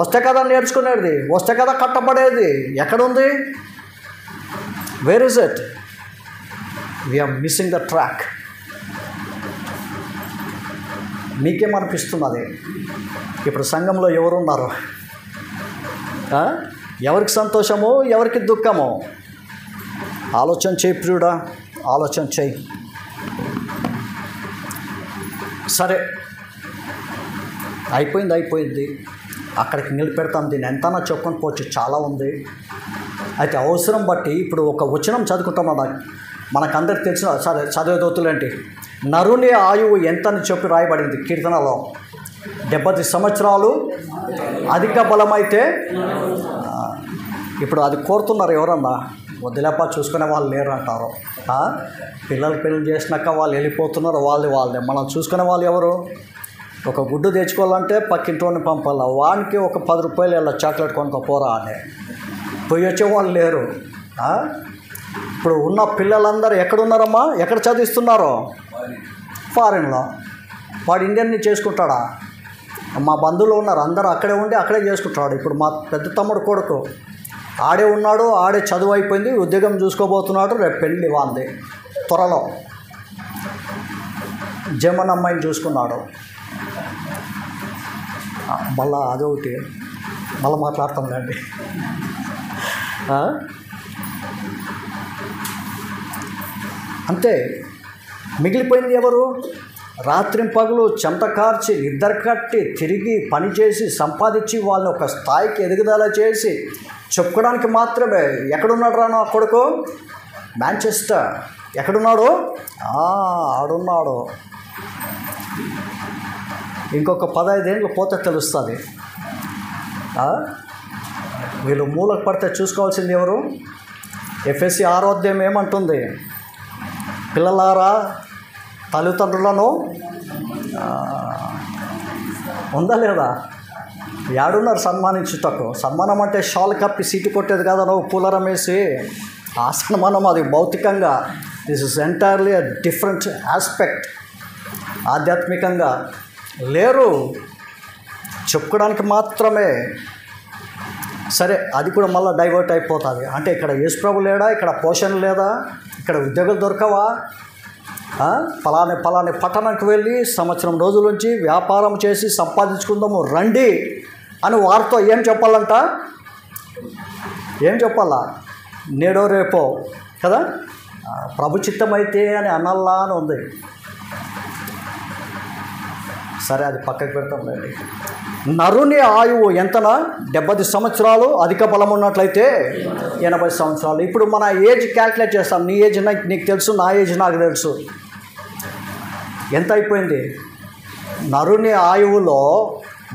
వస్తే కదా నేర్చుకునేది, వస్తే కదా కట్టబడేది. ఎక్కడుంది? Where is it? We are missing the track. మీకేమనిపిస్తున్నది? ఇప్పుడు సంఘంలో ఎవరున్నారు? ఎవరికి సంతోషమో, ఎవరికి దుఃఖమో? ఆలోచన చేయి ప్రియుడా, ఆలోచన చేయి. సరే, అయిపోయింది. అక్కడికి నిలబెడతాం. దీన్ని ఎంతనా చెప్పుకొని పోవచ్చు, చాలా ఉంది. అయితే అవసరం బట్టి ఇప్పుడు ఒక వచనం చదువుకుంటాం. మనకందరికి తెలిసిన చదివేదవుతులేంటి? నరుని ఆయువు ఎంతని చెప్పి రాయబడింది కీర్తనలో. 70 సంవత్సరాలు అధిక బలమైతే. ఇప్పుడు అది కోరుతున్నారు ఎవరన్నా? వదిలేపా, చూసుకునే వాళ్ళు లేరు అంటారు. పిల్లలు పెళ్లి చేసినాక వాళ్ళు వెళ్ళిపోతున్నారు, వాళ్ళే. మనం చూసుకునే వాళ్ళు ఎవరు? ఒక గుడ్డు తెచ్చుకోవాలంటే పక్కింటోని పంపాల, వానికి ఒక 10 రూపాయలు వెళ్ళ చాక్లెట్ కొనుక్కోపోరా అని పోయి వచ్చేవాళ్ళు లేరు. ఇప్పుడు ఉన్న పిల్లలందరూ ఎక్కడున్నారమ్మా? ఎక్కడ చదివిస్తున్నారో? ఫారిన్లో. వాడు ఇండియన్ని చేసుకుంటాడా? మా బంధువులు ఉన్నారు, అందరూ అక్కడే ఉండి అక్కడే చేసుకుంటాడు. ఇప్పుడు మా పెద్ద తమ్ముడు కొడుకు ఆడే ఉన్నాడు, ఆడే చదువు అయిపోయింది, ఉద్యోగం చూసుకోబోతున్నాడు. రేపు పెళ్ళి వాంది త్వరలో. జమన్ అమ్మాయిని చూసుకున్నాడు. మళ్ళా అదొకటి, మళ్ళీ మాట్లాడతాం కండి. అంతే. మిగిలిపోయింది ఎవరు? రాత్రింపగలు చెమట కార్చి నిద్ర కట్టి తిరిగి పనిచేసి సంపాదించి వాళ్ళని ఒక స్థాయికి ఎదుగుదల చేసి చెప్పుకోవడానికి మాత్రమే. ఎక్కడున్నాడు రా నా కొడుకు? మాంచెస్టర్. ఎక్కడున్నాడు? ఆడున్నాడు. ఇంకొక 15 ఏళ్ళు పోతే తెలుస్తుంది. వీళ్ళు మూలకు పడితే చూసుకోవాల్సింది ఎవరు? ఎఫెసీ 6వ అధ్యాయం ఏమంటుంది? పిల్లలారా తల్లిదండ్రులను ఉందా లేదా? యాడున్నారు సన్మానించుటకు? సన్మానం అంటే షాల్ కప్పి సీటు కొట్టేది కదా, నువ్వు పూలరం వేసి. ఆ సన్మానం అది భౌతికంగా. This is entirely a different aspect. ఆధ్యాత్మికంగా లేరు, చెప్పుకోవడానికి మాత్రమే. సరే, అది కూడా మళ్ళీ డైవర్ట్ అయిపోతుంది. అంటే ఇక్కడ యేసుప్రభు లేడా? ఇక్కడ పోషణ లేదా? ఇక్కడ ఉద్యోగాలు దొరకవా? పలాని పట్టణానికి వెళ్ళి సంవత్సరం రోజుల నుంచి వ్యాపారం చేసి సంపాదించుకుందాము రండి అని వారితో ఏం చెప్పాలంట? ఏం చెప్పాలా? నేడో రేపో కదా, ప్రభు చిత్తమైతే అని అన్నల్లా అని ఉంది. సరే, అది పక్కకు పెడతాం లేండి. నరుని ఆయువు ఎంతనా? 70 సంవత్సరాలు. అధిక బలం ఉన్నట్లయితే 80 సంవత్సరాలు. ఇప్పుడు మన ఏజ్ క్యాల్కులేట్ చేస్తాం. నీ ఏజ్ నీకు తెలుసు, నా ఏజ్ నాకు తెలుసు. ఎంత అయిపోయింది? నరుని ఆయువులో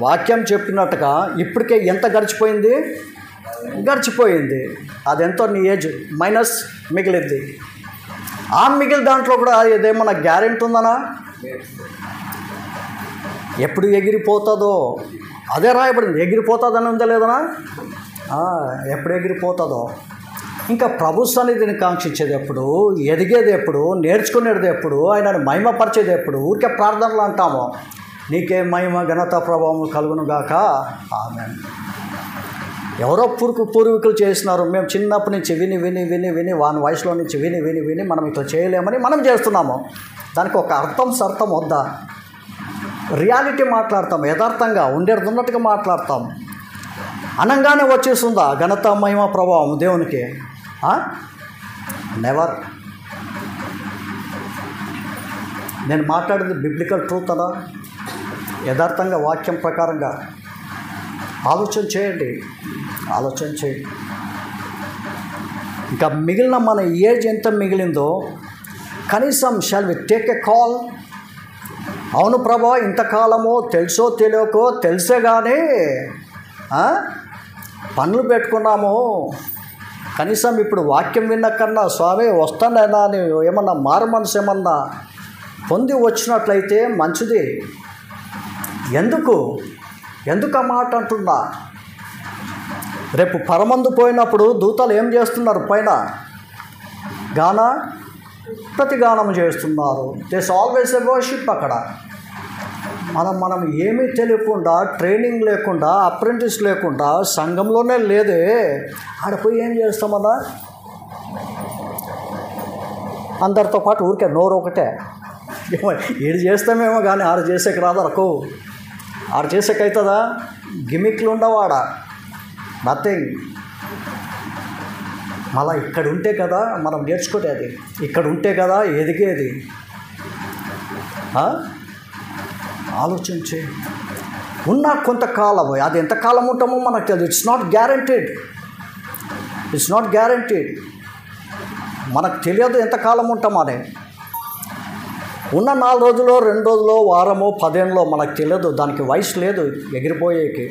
వాక్యం చెప్పినట్టుగా ఇప్పటికే ఎంత గడిచిపోయింది? అదెంతో నీ ఏజ్ మైనస్ మిగిలింది. ఆ మిగిలిన దాంట్లో కూడా ఏదేమన్నా గ్యారెంటీ ఉందనా? ఎప్పుడు ఎగిరిపోతుందో అదే రాయబడింది. ఎగిరిపోతుందని ఉందా లేదనా? ఎప్పుడు ఎగిరిపోతుందో. ఇంకా ప్రభు సన్నిధిని కాంక్షించేది ఎప్పుడు? ఎదిగేది ఎప్పుడు? నేర్చుకునేది ఎప్పుడు? ఆయనను మహిమపరిచేది ఎప్పుడు? ఊరికే ప్రార్థనలు అంటాము, నీకే మహిమ ఘనత ప్రభావం కలుగును గాక, ఆమేన్. ఎవరో పూర్వీకులు చేసినారు, మేము చిన్నప్పటి నుంచి విని విని విని విని వాని వయసులో నుంచి విని విని విని మనం ఇట్లా చేయలేమని మనం చేస్తున్నాము. దానికి ఒక సర్థం వద్దా? రియాలిటీ మాట్లాడతాం, యథార్థంగా ఉండేది ఉన్నట్టుగా మాట్లాడతాం. అనంగానే వచ్చేస్తుందా ఘనత మహిమ ప్రభావం దేవునికి? నెవర్. నేను మాట్లాడేది బిబ్లికల్ ట్రూత్ అనా? యథార్థంగా వాక్యం ప్రకారంగా ఆలోచన చేయండి. ఇంకా మిగిలిన మన ఏజ్ ఎంత మిగిలిందో కనీసం shall we take a call? అవును ప్రభా, ఇంతకాలమో తెలుసో తెలియకో తెలిసే కానీ పనులు పెట్టుకున్నాము, కనీసం ఇప్పుడు వాక్యం విన్న కన్నా స్వామి వస్తానైనా అని ఏమన్నా మారు మనసు ఏమన్నా పొంది వచ్చినట్లయితే మంచిది. ఎందుకు ఆ మాట అంటున్నా? రేపు పరమందు పోయినప్పుడు దూతలు ఏం చేస్తున్నారు? పైన ప్రతిగానం చేస్తున్నారు. This always a worship. అక్కడ మనం ఏమీ తెలియకుండా, ట్రైనింగ్ లేకుండా, అప్రెంటిస్ లేకుండా, సంఘంలోనే లేదే, ఆడపోయి ఏం చేస్తామన్నా? అందరితో పాటు ఊరికే నోరు ఒకటే. ఈడు చేస్తామేమో కానీ ఆడ చేసేకి రాదరకు. ఆడ చేసేకైతుందా? గిమిక్లు ఉండవాడ, నథింగ్. మళ్ళీ ఇక్కడ ఉంటే కదా మనం నేర్చుకునేది, ఇక్కడ ఉంటే కదా ఎదిగేది. ఆలోచించి ఉన్న కొంతకాలం, అది ఎంతకాలం ఉంటామో మనకు తెలియదు. It's not guaranteed. మనకు తెలియదు ఎంతకాలం ఉంటామని. ఉన్న 4 రోజులో, 2 రోజులో, వారమో, 10 ఏళ్ళలో మనకు తెలియదు. దానికి వయసు లేదు ఎగిరిపోయేకి.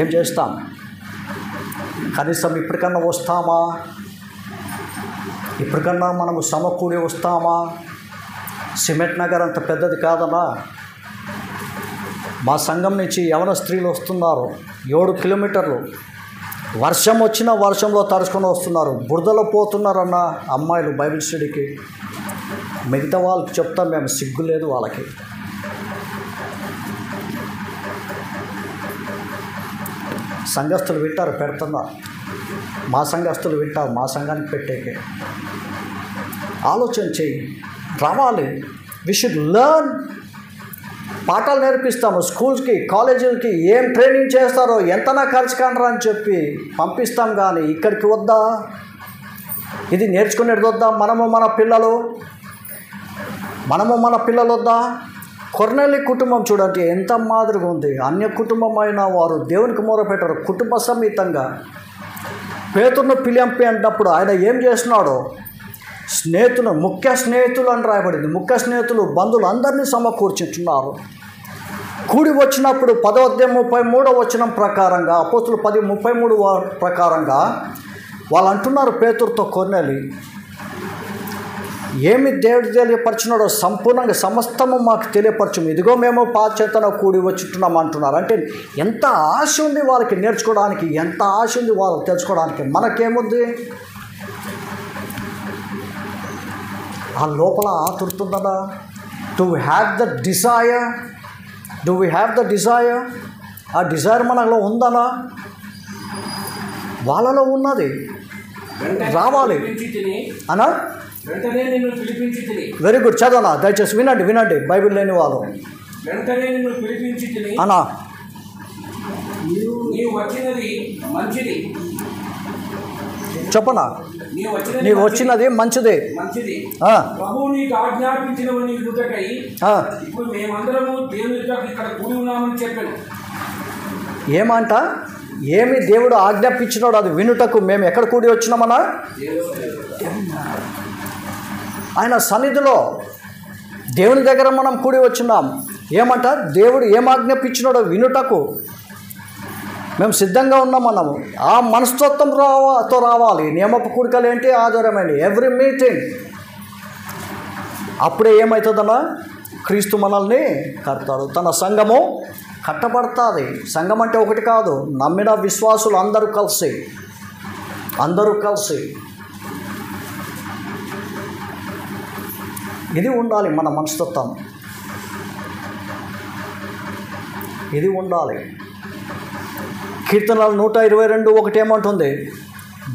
ఏం చేస్తాం? కనీసం ఇప్పటికన్నా వస్తామా? ఇప్పటికన్నా మనము సమకూడి వస్తామా? సిమెంట్ నగర్ అంత పెద్దది కాదన్నా. మా సంఘం నుంచి యవన స్త్రీలు వస్తున్నారు, 7 కిలోమీటర్లు. వర్షం వచ్చినా వర్షంలో తడుచుకొని వస్తున్నారు. బురదలో పోతున్నారన్న అమ్మాయిలు బైబిల్ స్టడీకి. మిగతా వాళ్ళకి చెప్తాం మేము, సిగ్గు లేదు వాళ్ళకి. సంఘస్థులు వింటారు, పెడుతున్నారు. మా సంఘస్థులు వింటారు, మా సంఘానికి పెట్టేకే. ఆలోచన చేయి, రావాలి. We should learn. పాఠాలు నేర్పిస్తాము స్కూల్స్కి, కాలేజీలకి. ఏం ట్రైనింగ్ చేస్తారో ఎంతనా ఖర్చు కానరా అని చెప్పి పంపిస్తాం. కానీ ఇక్కడికి వద్దా? ఇది నేర్చుకునేది వద్దా? మనము మన పిల్లలు వద్దా? కొర్నేలి కుటుంబం చూడండి ఎంత మాదిరిగా ఉంది. అన్య కుటుంబం అయిన వారు దేవునికి మొరపెట్టారు కుటుంబ సమేతంగా. పేతురును పిలింపి అన్నప్పుడు ఆయన ఏం చేస్తున్నాడు? స్నేహితులు, ముఖ్య స్నేహితులు అని రాయబడింది. ముఖ్య స్నేహితులు, బంధువులు అందరినీ సమకూర్చుంటున్నారు. కూడి వచ్చినప్పుడు 10:33 ప్రకారంగా, అపోస్తులు 10:33 ప్రకారంగా వాళ్ళు అంటున్నారు పేతురుతో, కొర్నేలి, ఏమి దేవుడు తెలియపరచున్నాడో సంపూర్ణంగా సమస్తము మాకు తెలియపరచము, ఇదిగో మేము పాశ్చాత్యన కూడి వచ్చుంటున్నాం అంటున్నారు. అంటే ఎంత ఆశ ఉంది వాళ్ళకి నేర్చుకోవడానికి, ఎంత ఆశ ఉంది వాళ్ళు తెలుసుకోవడానికి. మనకేముంది? ఆ లోపల ఆతురుతుందా? Do we have the desire? Do we have the desire? ఆ డిజైర్ మనలో ఉందనా? వాళ్ళలో ఉన్నది, రావాలి అనా? వెంటనే నిన్ను పిలిపించి తిని. వెరీ గుడ్, చదవనా దయచేసి వినండి బైబిల్ లేని వాళ్ళు. వెంటనే నిన్ను పిలిపించి తిని అనా, నీవు వచ్చినది మంచిది. చెప్పనా? నీవు వచ్చినది మంచిది. ప్రభువు నీకు ఆజ్ఞాపించినవని వినుటకై ఇప్పుడు మేమందరము దేవుని ఇక్కడ కూడి ఉన్నామని చెప్పాను. ఏమంట? ఏమి దేవుడు ఆజ్ఞాపించినాడు అది వినుటకు మేము ఎక్కడ కూడి వచ్చినామన్నా? ఆయన సన్నిధిలో, దేవుని దగ్గర మనం కూడి వచ్చినాం. ఏమంట? దేవుడు ఏం ఆజ్ఞాపించినాడో వినుటకు మేము సిద్ధంగా ఉన్నాం. మనము ఆ మనస్తత్వంతో రావాలి. నియమపు కూడికలు ఏంటి? ఆధారమైంది ఎవ్రీ మీటింగ్. అప్పుడే ఏమవుతుందన్నా? క్రీస్తు మనల్ని కడతాడు, తన సంఘము కట్టబడుతుంది. సంఘం అంటే ఒకటి కాదు, నమ్మిన విశ్వాసులు అందరూ కలిసి ఇది ఉండాలి. మన మనస్తత్వం ఇది ఉండాలి. కీర్తనలు 122:1 ఏమంటుంది?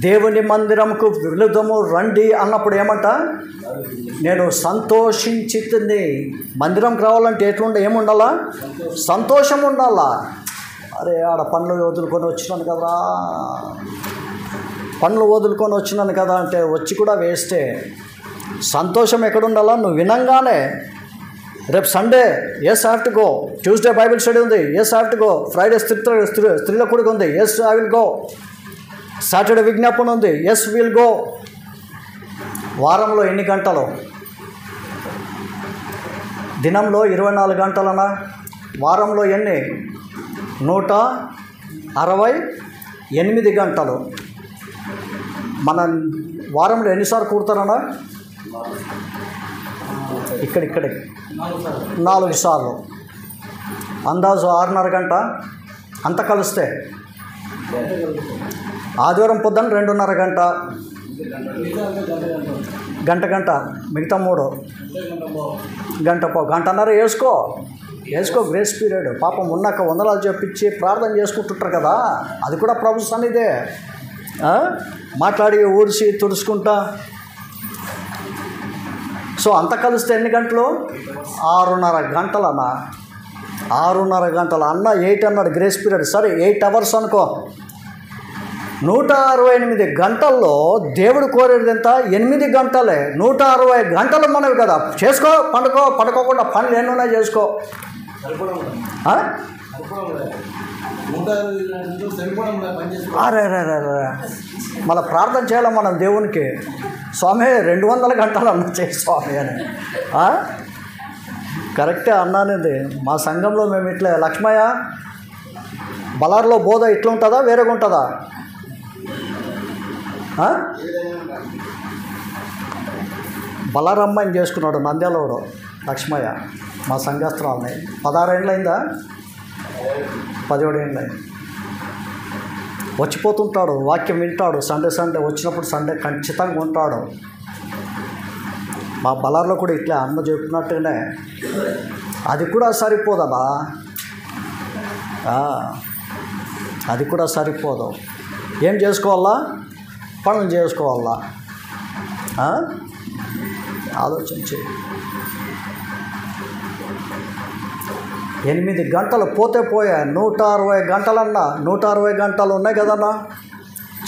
దేవుని మందిరంకు వెళుదము రండి అన్నప్పుడు ఏమంట? నేను సంతోషించితిని. మందిరంకి రావాలంటే ఏముండాలా? సంతోషం ఉండాలా. అరే ఆడ పనులు వదులుకొని వచ్చినాను కదా అంటే వచ్చి కూడా వేస్టే. సంతోషం ఎక్కడ ఉండాలా? నువ్వు వినంగానే, రేపు Sunday yes have to go, Tuesday Bible study ఉంది, yes have to go, Friday స్త్రీల కూడిక ఉంది, yes I will go, Saturday విజ్ఞాపన ఉంది, ఎస్ విల్ గో. వారంలో ఎన్ని గంటలు? దినంలో 24 గంటలనా? వారంలో ఎన్ని? 168 గంటలు. మన వారంలో ఎన్నిసార్లు కూడతారన్నా? ఇక్కడే 4 సార్లు, అందాజు 6:30 గంట అంత కలిస్తే. ఆదివారం పొద్దున్న 2:30 గంట, గంట మిగతా 3 గంటన్నర వేసుకో గ్రేస్ పీరియడ్. పాపం ఉన్నాక వందనాలు చెప్పించి ప్రార్థన చేసుకుంటుంటారు కదా, అది కూడా ప్రభు సన్నిధే. మాట్లాడి ఊడిసి తుడుచుకుంటా. సో అంత కలిస్తే ఎన్ని గంటలు? 6:30 గంటలన్నా. 6:30 గంటలు అన్న 8 అన్నాడు గ్రేస్ పీరియడ్. సరే 8 అవర్స్ అనుకో. 168 గంటల్లో దేవుడు కోరేది ఎంత? 8 గంటలే. 160 గంటలు మనవి కదా. చేసుకో, పడుకోకుండా పనులు ఎన్నున్నా చేసుకో. అరే మళ్ళీ ప్రార్థన చేయాలి మనం దేవునికి. స్వామి 200 గంటలు అన్న చేయి స్వామి అని. కరెక్టే అన్నానేది. మా సంఘంలో మేము ఇట్లా, లక్ష్మయ్య బలార్లో బోధ ఇట్లా ఉంటుందా వేరేగా ఉంటుందా? బలారమ్మని చేసుకున్నాడు నంద్యాలవాడు లక్ష్మయ్య, మా సంఘస్థురాలని. 16 ఏళ్ళు అయిందా? 17 ఏళ్ళు అయింది. వచ్చిపోతుంటాడు, వాక్యం వింటాడు. సండే వచ్చినప్పుడు సండే ఖచ్చితంగా ఉంటాడు. మా బలార్లో కూడా ఇట్లా అన్న చెప్పినట్టుగానే. అది కూడా సరిపోదమ్మా, అది కూడా సరిపోదు. ఏం చేసుకోవాలా? పనులు చేసుకోవాలా. ఆలోచించి 8 గంటలు పోతే 160 గంటలన్నా. 160 గంటలు ఉన్నాయి కదన్నా,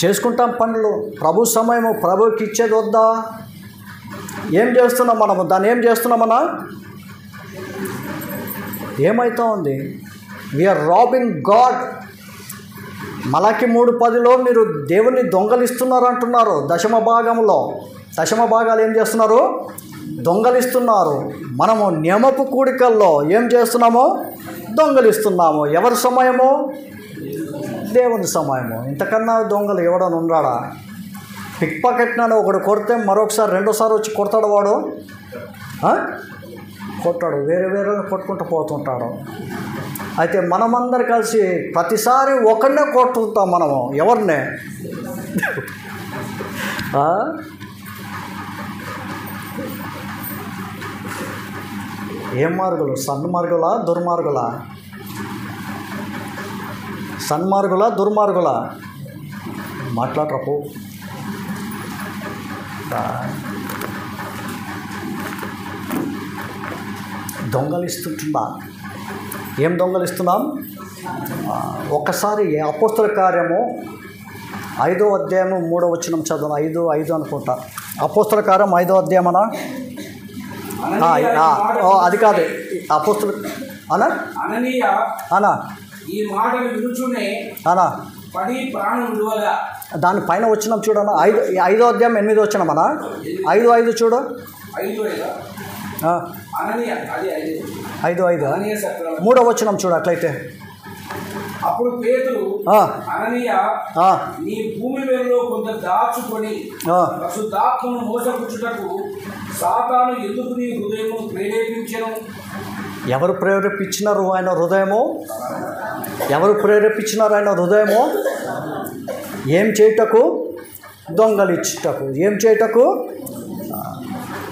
చేసుకుంటాం పనులు. ప్రభు సమయము ప్రభుకి ఇచ్చేది వద్దా? ఏం చేస్తున్నాం మనము? దాన్ని ఏం చేస్తున్నామన్నా? ఏమవుతా ఉంది? We are robbing God. మలాకి 3:10లో మీరు దేవుని దొంగలిస్తున్నారు అంటున్నారు. 10వ భాగంలో దశమ భాగాలు ఏం చేస్తున్నారు? దొంగలిస్తున్నారు. మనము నియమపు కూడికల్లో ఏం చేస్తున్నామో దొంగలిస్తున్నాము. ఎవరి సమయము? దేవుని సమయము. ఇంతకన్నా దొంగలు ఎవడని ఉన్నాడా? పిక్ పాకెట్నని ఒకడు కొడితే మరొకసారి రెండోసారి వచ్చి కొడతాడు వాడు? కొట్టాడు, వేరే వేరే కొట్టుకుంటూ పోతుంటాడు. అయితే మనమందరం కలిసి ప్రతిసారి ఒకరినే కొట్టుకుంటాం. మనము ఎవరినే? ఏం మార్గులు? సన్మార్గులా దుర్మార్గులా? సన్మార్గులా దుర్మార్గులా? మాట్లాడరాపు. దొంగలిస్తుంటున్నా. ఏం దొంగలిస్తున్నాం? ఒక్కసారి అపోస్తల కార్యము 5వ అధ్యాయము 3వ వచనం చదువు. 5 అనుకుంటా. అపోస్తల కార్యం 5వ అధ్యాయమనా? అది కాదు. అపోస్తల అనా ఈ మాటలు వినుచునే అనా పడి ప్రాణం విడువగా. దాని పైన వచ్చినాం చూడనా? 5వ అధ్యాయం 8వ వచనమనా? 5 చూడు. 5 3వ వచనం చూడు. అట్లయితే అప్పుడు పేతురు అననీయ, నీ భూమి వేరులో కొంత దాచుకొని పరిశుద్ధాత్మను మోసపుచ్చుటకు సాతాను ఎందుకు నీ హృదయము ప్రేరేపించెను? ఎవరు ప్రేరేపించినారు ఆయన హృదయము? ఎవరు ప్రేరేపించినారు ఆయన హృదయము? ఏం చేయుటకు? దొంగలిచ్చుటకు. ఏం చేయుటకు?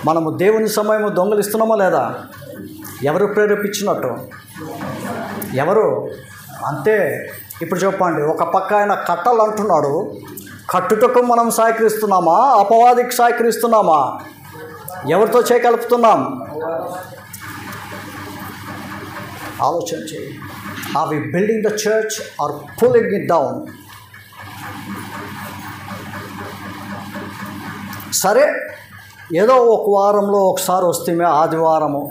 మనము దేవుని సమయము దొంగలిస్తున్నామా లేదా? ఎవరు ప్రేరేపించినట్టు? ఎవరు? అంతే. ఇప్పుడు చెప్పండి, ఒక పక్క ఆయన కట్టాలు అంటున్నాడు. కట్టుటకు మనం సహకరిస్తున్నామా? అపవాదికి సహకరిస్తున్నామా? ఎవరితో చేయగలుపుతున్నాం? ఆలోచన చేయి. Are we building the church or pulling it down? సరే, ఏదో ఒక వారంలో ఒకసారి వస్తే ఆదివారము.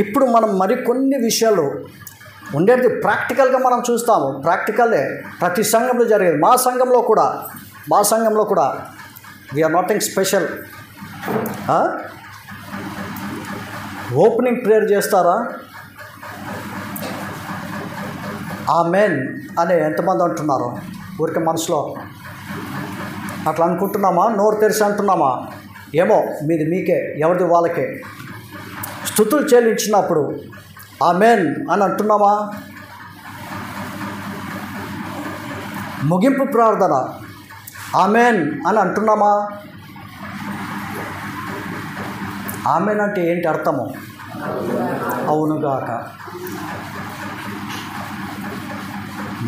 ఇప్పుడు మనం మరికొన్ని విషయాలు ఉండేది ప్రాక్టికల్గా మనం చూస్తాము. ప్రాక్టికలే ప్రతి సంఘంలో జరిగేది. మా సంఘంలో కూడా we are nothing special. Opening prayer చేస్తారా? ఆమేన్ అనే ఎంతమంది అంటున్నారు? ఊరికే మనసులో అట్లా అనుకుంటున్నామా? నోరు తెరిచి అంటున్నామా? ఏమో, మీది మీకే, ఎవరిది వాళ్ళకే. స్తుతులు చెల్లించినప్పుడు ఆమేన్ అని అంటున్నామా? ముగింపు ప్రార్థన ఆమేన్ అని అంటున్నామా? ఆమేన్ అంటే ఏంటి అర్థము? అవునుగాక.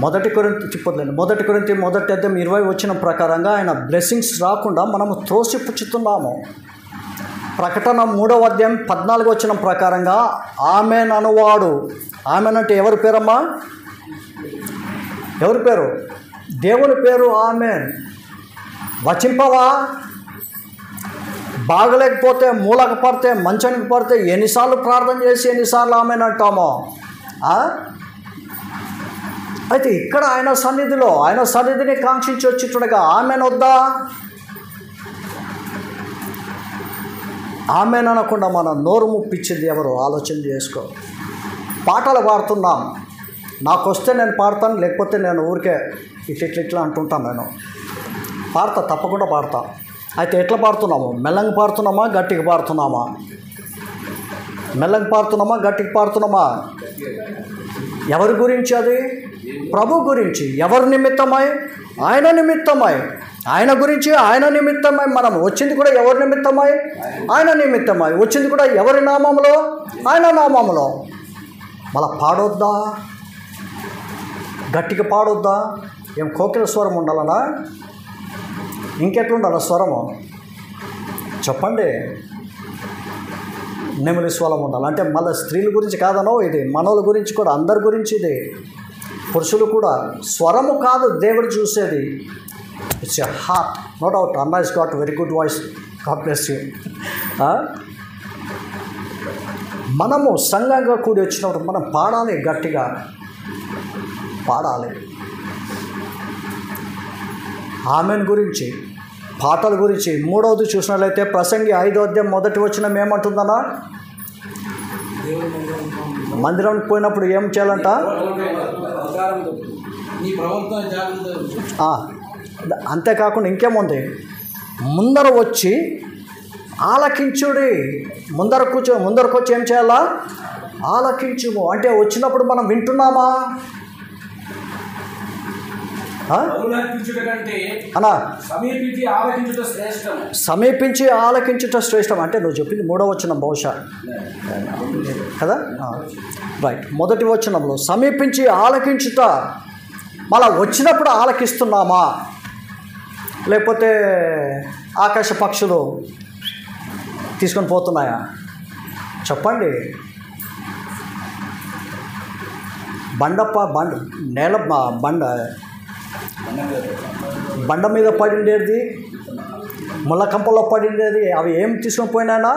మొదటి కొరింథీ 1:20 వచ్చిన ప్రకారంగా ఆయన బ్లెస్సింగ్స్ రాకుండా మనము త్రోసిపుచ్చుతున్నాము. ప్రకటన 3వ అధ్యాయం 14 వచ్చిన ప్రకారంగా ఆమేన్ అనువాడు. ఆమేన్ అంటే ఎవరి పేరమ్మా? ఎవరి పేరు? దేవుని పేరు ఆమేన్. వచింపవా? బాగలేకపోతే, మూలకు పడితే, మంచానికి పడితే ఎన్నిసార్లు ప్రార్థన చేసి ఎన్నిసార్లు ఆమేన్ అంటామో. అయితే ఇక్కడ ఆయన సన్నిధిని కాంక్షించి వచ్చేట్టుగా ఆమేన్ వద్దా? ఆమేన్ అనకుండా మనం నోరు ముప్పించింది ఎవరు? ఆలోచన చేసుకో. పాటలు పాడుతున్నాం. నాకు వస్తే నేను పాడతాను, లేకపోతే నేను ఊరికే ఇట్లా అంటుంటాను. నేను తప్పకుండా పాడతా. అయితే ఎట్లా పాడుతున్నాము? మెల్లంగా పాడుతున్నామా? గట్టిగా పాడుతున్నామా? మెల్లంగా పాడుతున్నామా? గట్టిగా పాడుతున్నామా? ఎవరి గురించి అది? ప్రభు గురించి. ఎవరి నిమిత్తమై? ఆయన నిమిత్తమై. ఆయన గురించి, ఆయన నిమిత్తమై. మనం వచ్చింది కూడా ఎవరి నిమిత్తమై? ఆయన నిమిత్తమై. వచ్చింది కూడా ఎవరి నామములో? ఆయన నామములో. మళ్ళా పాడొద్దా? గట్టిగా పాడొద్దా? ఏం కోకిల స్వరం ఉండాలనా? ఇంకెట్లుండాల స్వరము? చెప్పండి. నెమలి స్వరం ఉండాలి. అంటే మళ్ళీ స్త్రీల గురించి కాదనో ఇది, మనోళ్ళ గురించి కూడా, అందరి గురించి ఇది. పురుషులు కూడా. స్వరము కాదు దేవుడు చూసేది, it's a heart. No doubt. అన్నా is got very good voice. God bless you. మనము సంఘంగా కూడి వచ్చినప్పుడు మనం పాడాలి, గట్టిగా పాడాలి. ఆమెన్ గురించి పాటల గురించి. మూడవది చూసినట్లయితే ప్రసంగి 5వ అధ్యాయం 1వ వచనం ఏమంటుందన్నా? మందిరానికి పోయినప్పుడు ఏం చేయాలంట? అంతేకాకుండా ఇంకేముంది? ముందర వచ్చి ఆలకించుడి. ముందరకు వచ్చి ఏం చేయాలా? ఆలకించుము. అంటే వచ్చినప్పుడు మనం వింటున్నామా అన్నా? సమీపించి ఆలకించుట శ్రేష్టం. అంటే నువ్వు చెప్పింది 3వ వచనం బహుశా కదా? రైట్. 1వ వచనంలో సమీపించి ఆలకించుట. మళ్ళా వచ్చినప్పుడు ఆలకిస్తున్నామా, లేకపోతే ఆకాశ పక్షులు తీసుకొని పోతున్నాయా? చెప్పండి. బండ మీద పడిండేది, ముళ్ళ కంపలో పడిండేది, అవి ఏం తీసుకొని పోయినాయనా?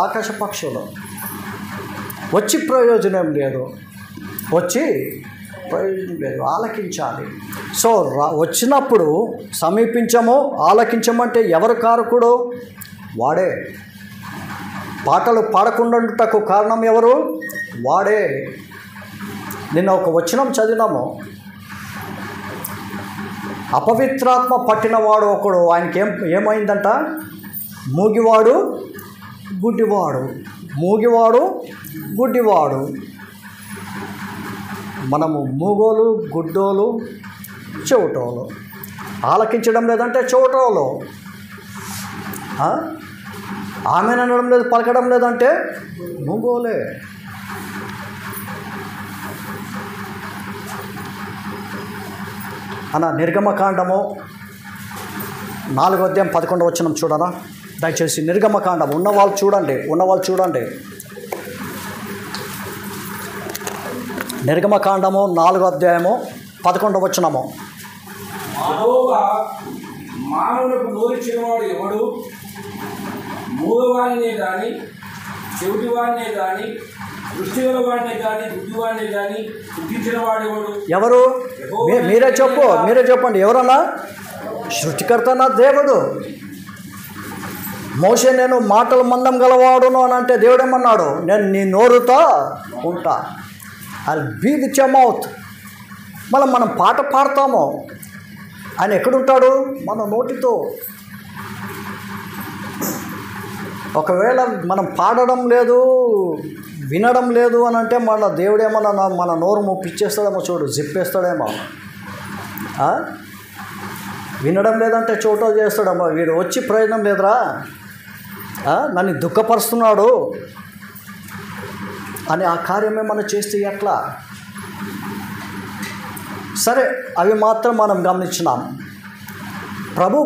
ఆకాశ పక్షులు. వచ్చి ప్రయోజనం లేదు, ఆలకించాలి. సో వచ్చినప్పుడు సమీపించము, ఆలకించమంటే ఎవరు కారకుడు? వాడే. పాటలు పాడకుండాటకు కారణం ఎవరు? వాడే. నిన్న ఒక వచనం చదివినాము. అపవిత్రాత్మ పట్టినవాడు ఒకడు, ఆయనకి ఏమైందంట? మూగివాడు గుడ్డివాడు. మనము మూగోలు, గుడ్డోలు, చెవిటోలు. ఆలకించడం లేదంటే చెవిటోలు. ఆమె అనడం లేదు, పలకడం లేదంటే మూగోలే. అన్న నిర్గమకాండము 4వ అధ్యాయం 11వ వచనం చూడనా దయచేసి. నిర్గమకాండం ఉన్నవాళ్ళు చూడండి. నిర్గమకాండము 4వ అధ్యాయము 11వ వచనము. మానవులకు నోరిచ్చినవాడు ఎవడు? మూగవాడినే కానీ, చెవిటివాడినే కానీ, దృష్టి గలవాడినే కానీ, బుద్ధివాడినే కానీ పుట్టించిన వాడు ఎవరు? మీరే చెప్పండి. ఎవరన్నా? సృష్టికర్తనా దేవుడు. మోషే నేను మాటలు మందం గలవాడును అని అంటే దేవుడు ఏమన్నాడు? నేను నీ నోరుతో ఉంటా, I be with your mouth. మళ్ళీ మనం పాట పాడతాము, ఆయన ఎక్కడుంటాడు? మన నోటితో. ఒకవేళ మనం పాడడం లేదు, వినడం లేదు అని అంటే మళ్ళీ దేవుడేమన్నా మన నోరు ముప్పిచ్చేస్తాడేమో, చూడు జిప్పేస్తాడేమో. వినడం లేదంటే చోటో చేస్తాడమ్మా, వీడు వచ్చి ప్రయోజనం లేదురా, నన్ను దుఃఖపరుస్తున్నాడు అని ఆ కార్యమే మనం చేస్తే ఎట్లా? సరే, అవి మాత్రం మనం గమనించినాం. ప్రభు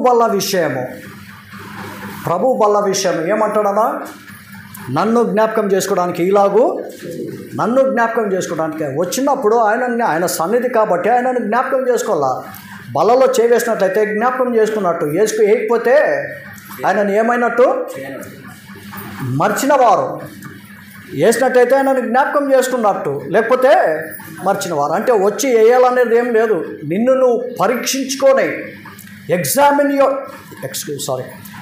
బల్ల విషయం ఏమంటాడన్నా? నన్ను జ్ఞాపకం చేసుకోవడానికి వచ్చినప్పుడు ఆయన సన్నిధి కాబట్టి ఆయనను జ్ఞాపకం చేసుకోవాలా. బల్లలో చేవేసినట్లయితే జ్ఞాపకం చేసుకున్నట్టు, వేయకపోతే ఆయనను ఏమైనట్టు? మర్చినవారు. వేసినట్టయితే ఆయనను జ్ఞాపకం చేసుకున్నట్టు, లేకపోతే మర్చినవారు. అంటే వచ్చి వేయాలనేది ఏం లేదు. నిన్ను నువ్వు పరీక్షించుకొని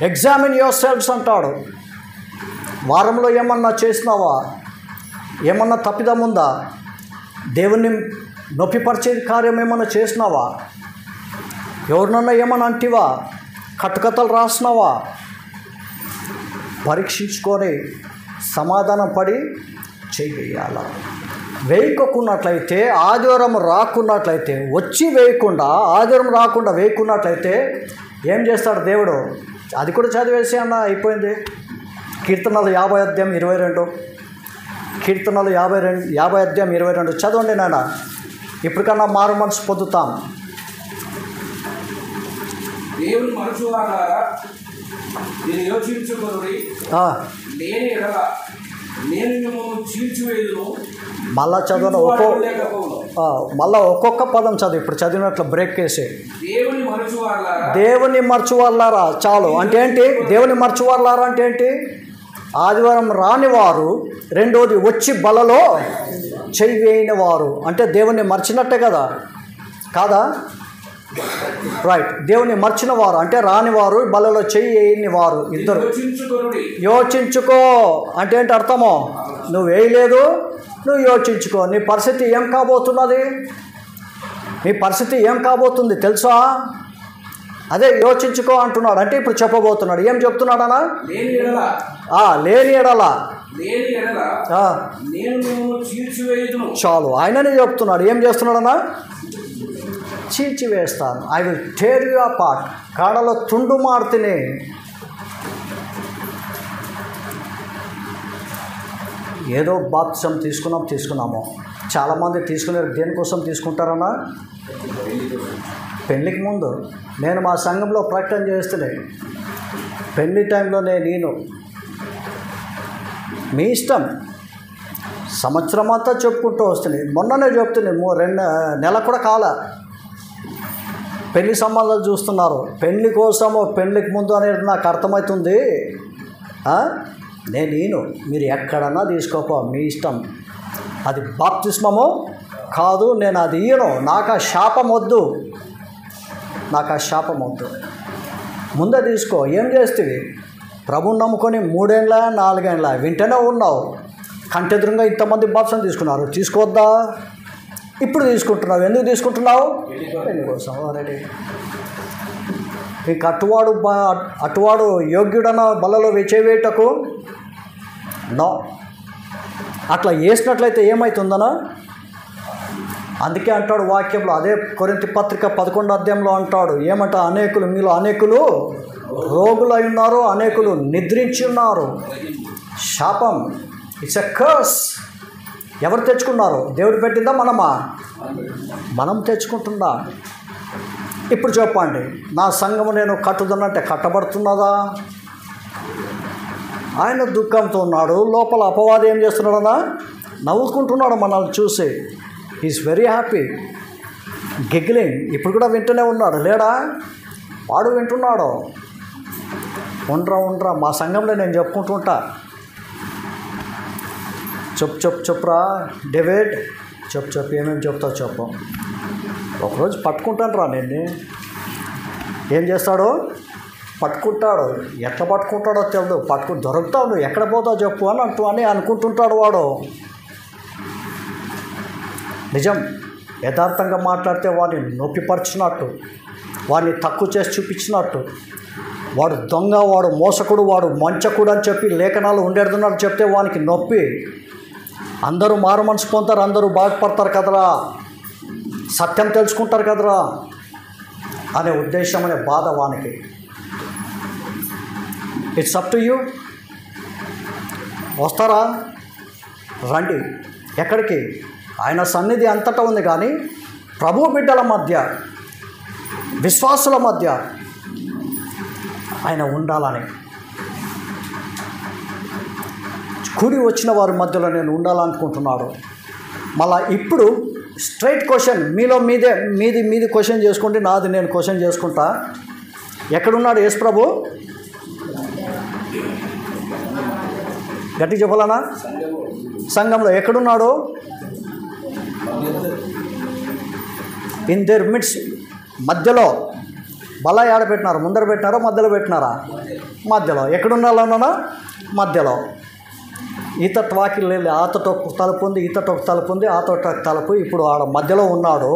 ఎగ్జామిన్ యువర్ సెల్ఫ్స్ అంటాడు. వారంలో ఏమన్నా చేసినావా? ఏమన్నా తప్పిదం ఉందా? దేవుణ్ణి నొప్పిపరిచే కార్యం ఏమన్నా చేసినావా? ఎవరినన్నా ఏమన్నా అంటివా? కట్టుకథలు రాసినావా? పరీక్షించుకొని సమాధానం పడి చేయాల. వేయకున్నట్లయితే, ఆదివారం రాకున్నట్లయితే, ఆదివారం రాకుండా వేయకున్నట్లయితే ఏం చేస్తాడు దేవుడు? అది కూడా చదివేసి అన్న అయిపోయింది. కీర్తనలు 50 అధ్యాయం 22. కీర్తనలు 50 అధ్యాయం 22 చదవండి నాన్న. ఇప్పటికన్నా మారు మనసు పొందుతాం. దేవుని మనసు వారారా, నేను యోచించుకొనుడి, లేని ఎడల నేను మిమ్మల్ని చీల్చివేయుదును. మళ్ళా చదవను, మళ్ళా ఒక్కొక్క పదం చదువు. ఇప్పుడు చదివినట్లు బ్రేక్ వేసి దేవుని మర్చువార్లారా చాలు. అంటే ఏంటి? దేవుని మర్చువార్లారా అంటే ఏంటి? ఆదివారం రాని వారు, రెండోది వచ్చి బలలో చెయ్యి వేయని వారు. అంటే దేవుణ్ణి మర్చినట్టే కదా, కాదా? రైట్. దేవుని మర్చిన వారు అంటే రాని వారు, బలలో చెయ్యి వేయని వారు ఇద్దరు. యోచించుకో అంటే ఏంటి అర్థమో? నువ్వు వేయలేదు, నువ్వు యోచించుకో. నీ పరిస్థితి ఏం కాబోతున్నది? నీ పరిస్థితి ఏం కాబోతుంది తెలుసా? అదే యోచించుకో అంటున్నాడు. అంటే ఇప్పుడు చెప్పబోతున్నాడు. ఏం చెప్తున్నాడనా? లేని ఎడల చాలు, ఆయననే చెప్తున్నాడు. ఏం చేస్తున్నాడన్నా? చీల్చివేస్తాను. I will tear you apart. కాడలో తుండు మార్తిని. ఏదో బాప్తిసం తీసుకున్నాము. చాలామంది తీసుకునే దేనికోసం తీసుకుంటారన్నా? పెళ్ళికి ముందు. నేను మా సంఘంలో ప్రకటన చేస్తేనే పెళ్ళి టైంలో నేను మీ ఇష్టం సంవత్సరం అంతా చెప్పుకుంటూ వస్తుంది. మొన్ననే చెప్తున్నాయి, 2 నెల కూడా కాల పెళ్లి సంబంధాలు చూస్తున్నారు. పెళ్లి కోసము పెళ్ళికి ముందు అనేది నాకు అర్థమవుతుంది. నేను మీరు ఎక్కడన్నా తీసుకోపో, మీ ఇష్టం. అది బాప్తిస్మము కాదు, నేను అది ఇయ్యను. నాకు ఆ శాపం వద్దు. ముందే తీసుకో. ఏం చేస్తుంది? ప్రభుని నమ్ముకొని 3 ఏళ్ళ 4 ఏళ్ళ వింటనే ఉన్నావు. కంటెదురుగా ఇంతమంది బాప్సం తీసుకున్నారు. తీసుకోవద్దా? ఇప్పుడు తీసుకుంటున్నావు. ఎందుకు తీసుకుంటున్నావు? పెళ్లి కోసం. ఆల్రెడీ ఇంక అటువాడు యోగ్యుడన బలలో వేటకు నో. అట్లా వేసినట్లయితే ఏమవుతుందనా? అందుకే అంటాడు వాక్యంలో, అదే కొరింథీ పత్రిక 11వ అధ్యాయంలో అంటాడు. ఏమంట? మీలో అనేకులు రోగులై ఉన్నారు, అనేకులు నిద్రించి ఉన్నారు. శాపం, ఇట్స్ ఎ కర్స్. ఎవరు తెచ్చుకున్నారు? దేవుడు పెట్టిందా, మనమా? మనం తెచ్చుకుంటుందా? ఇప్పుడు చెప్పండి, నా సంఘము నేను కట్టుదనంటే కట్టబడుతున్నదా? ఆయన దుఃఖంతో ఉన్నాడు. లోపల అపవాది ఏం చేస్తున్నాడన్నా? నవ్వుకుంటున్నాడు మనల్ని చూసి. Is very happy, giggling. ఇప్పుడు కూడా వింటూనే ఉన్నాడు, లేడా? వాడు వింటున్నాడు. ఉండరా మా సంఘంలో నేను చెప్పుకుంటుంటా. చెప్పురా డేవిడ్, చెప్పు. ఏమేమి చెప్తావు చెప్పు. ఒకరోజు పట్టుకుంటాను రా నేను. ఏం చేస్తాడు? పట్టుకుంటాడు. ఎట్లా పట్టుకుంటాడో తెలియదు. దొరుకుతావు, నువ్వు ఎక్కడ పోతావు చెప్పు అని అనుకుంటుంటాడు వాడు. నిజం, యథార్థంగా మాట్లాడితే వాడిని నొప్పిపరిచినట్టు, వాడిని తక్కువ చేసి చూపించినట్టు, వాడు దొంగ, వాడు మోసకుడు, వాడు మంచకుడు అని చెప్పి లేఖనాలు ఉండేడుతున్నట్టు చెప్తే వానికి నొప్పి. అందరూ మారు మనసు పొందుతారు, అందరూ బాగుపడతారు కదరా, సత్యం తెలుసుకుంటారు కదరా అనే ఉద్దేశం, అనే బాధ వానికి. It's up to you. వస్తారా? రండి. ఎక్కడికి? ఆయన సన్నిధి అంతటా ఉంది. కానీ ప్రభు బిడ్డల మధ్య, విశ్వాసుల మధ్య ఆయన ఉండాలని, కూడి వచ్చిన వారి మధ్యలో నేను ఉండాలనుకుంటున్నాడు. మళ్ళా ఇప్పుడు స్ట్రైట్ క్వశ్చన్, మీలో మీది క్వశ్చన్ చేసుకోండి, నాది నేను క్వశ్చన్ చేసుకుంటా. ఎక్కడున్నాడు యేసు ప్రభు? గట్టి చెప్పాలనా? సంఘంలో. ఎక్కడున్నాడు? ఇన్ దేర్ మిడ్స్, మధ్యలో. బల ఏడ పెట్టినారు? ముందర పెట్టినారా, మధ్యలో పెట్టినారా? మధ్యలో. ఎక్కడున్నారన్నా? మధ్యలో. ఈతటి వాకిల్ లేదు, ఆతటొక తలుపు ఉంది, ఈతటొక తలుపు ఉంది, ఆతటొక తలుపు. ఇప్పుడు ఆడ మధ్యలో ఉన్నాడు.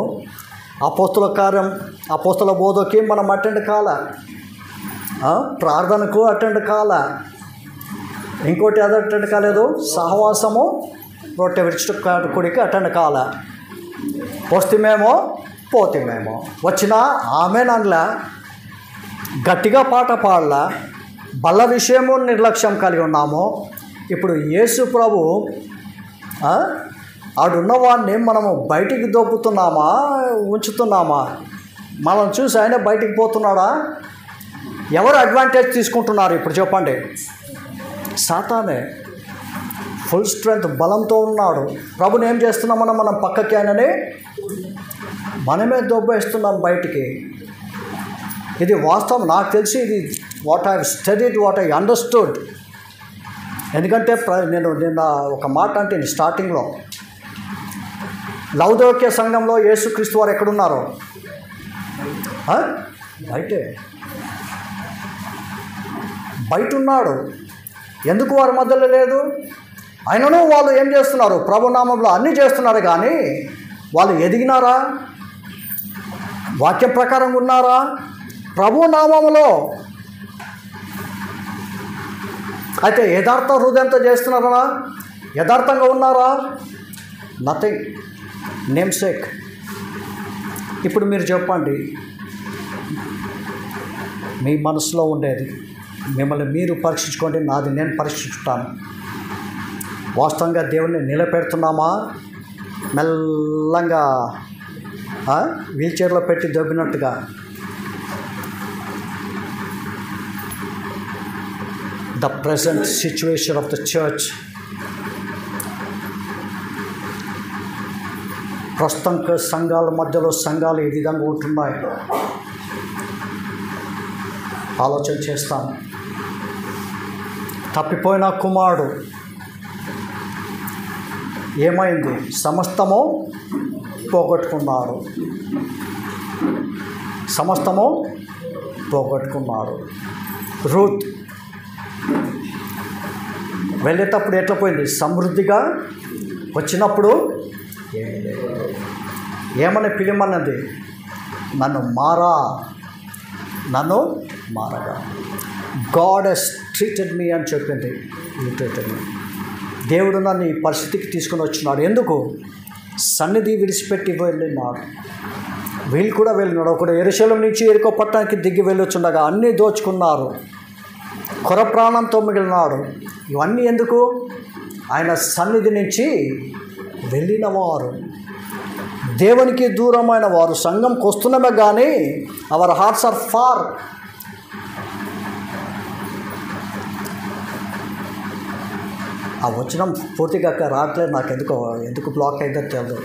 అపోస్తుల కార్యం, అపోస్తుల బోధకి మనం అటెండ్ కాల, ప్రార్థనకు అటెండ్ కాల, ఇంకోటి అది అటెండ్ కాలేదు, సహవాసము రొట్టె విరుచుకుడికి అటెండ్ కాల. వస్తేమేమో పోతేమేమో. వచ్చినా ఆమెనలా గట్టిగా పాట పాడలా, బల్ల విషయము నిర్లక్ష్యం కలిగి ఉన్నాము. ఇప్పుడు యేసు ప్రభు ఆడున్నవాడిని మనము బయటికి దొబ్బుతున్నామా, ఉంచుతున్నామా? మనం చూసి ఆయన బయటికి పోతున్నాడా? ఎవరు అడ్వాంటేజ్ తీసుకుంటున్నారు ఇప్పుడు చెప్పండి? సాతానే. ఫుల్ స్ట్రెంగ్త్, బలంతో ఉన్నాడు. ప్రభుని ఏం చేస్తున్నామన్నా మనం పక్కకి ఆయనని మనమే దొబ్బేస్తున్నాం బయటికి. ఇది వాస్తవం. నాకు తెలిసి ఇది what I studied, what I understood. ఎందుకంటే నేను నిన్న ఒక మాట అంటే స్టార్టింగ్లో, లౌదోక్య సంఘంలో యేసుక్రీస్తు వారు ఎక్కడున్నారు? బయట ఉన్నాడు. ఎందుకు వారి మధ్యలో లేదు? అయినను వాళ్ళు ఏం చేస్తున్నారు? ప్రభునామంలో అన్నీ చేస్తున్నారు, కానీ వాళ్ళు ఎదిగినారా? వాక్య ప్రకారంగా ఉన్నారా? ప్రభునామంలో అయితే యథార్థ హృదయంతో చేస్తున్నారా? యథార్థంగా ఉన్నారా? Nothing, name sake. ఇప్పుడు మీరు చెప్పండి, మీ మనసులో ఉండేది మిమ్మల్ని మీరు పరీక్షించుకోండి, నాది నేను పరీక్షించుతాను. వాస్తవంగా దేవుణ్ణి నిలబెడుతున్నామా? మెల్లంగా వీల్ చైర్లో పెట్టి దొబ్బినట్టుగా the present situation of the church, ప్రస్తుతం సంఘాల మధ్యలో సంఘాలు ఈ విధంగా ఉంటున్నాయి. ఆలోచన చేస్తాను. తప్పిపోయిన కుమారుడు ఏమైంది? సమస్తము పోగొట్టుకున్నాడు. సమస్తము పోగొట్టుకున్నాడు. రూత్ వెళ్ళేటప్పుడు ఎట్లా పోయింది? సమృద్ధిగా వచ్చినప్పుడు ఏమని పిలిమన్నది? నన్ను మారగా. గాడ్ హెస్ ట్రీటెడ్ మీ అని చెప్పింది. దేవుడు నన్ను ఈ పరిస్థితికి తీసుకుని వచ్చినాడు. ఎందుకు? సన్నిధి విడిచిపెట్టి వెళ్ళినాడు. వీళ్ళు కూడా వెళ్ళినాడు. ఒకడు యెరూషలేము నుంచి యెరికో పట్టణానికి దిగి వెళ్ళొచ్చుండగా అన్నీ దోచుకున్నారు, కొర ప్రాణంతో మిగిలినాడు. ఇవన్నీ ఎందుకు? ఆయన సన్నిధి నుంచి వెళ్ళిన వారు, దేవునికి దూరమైన వారు. సంఘంకి వస్తున్నమే కానీ అవర్ హార్ట్స్ ఆర్ ఫార్. ఆ వచనం పూర్తిగా రావట్లేదు నాకు. ఎందుకు బ్లాక్ అయిందో తెలియదు.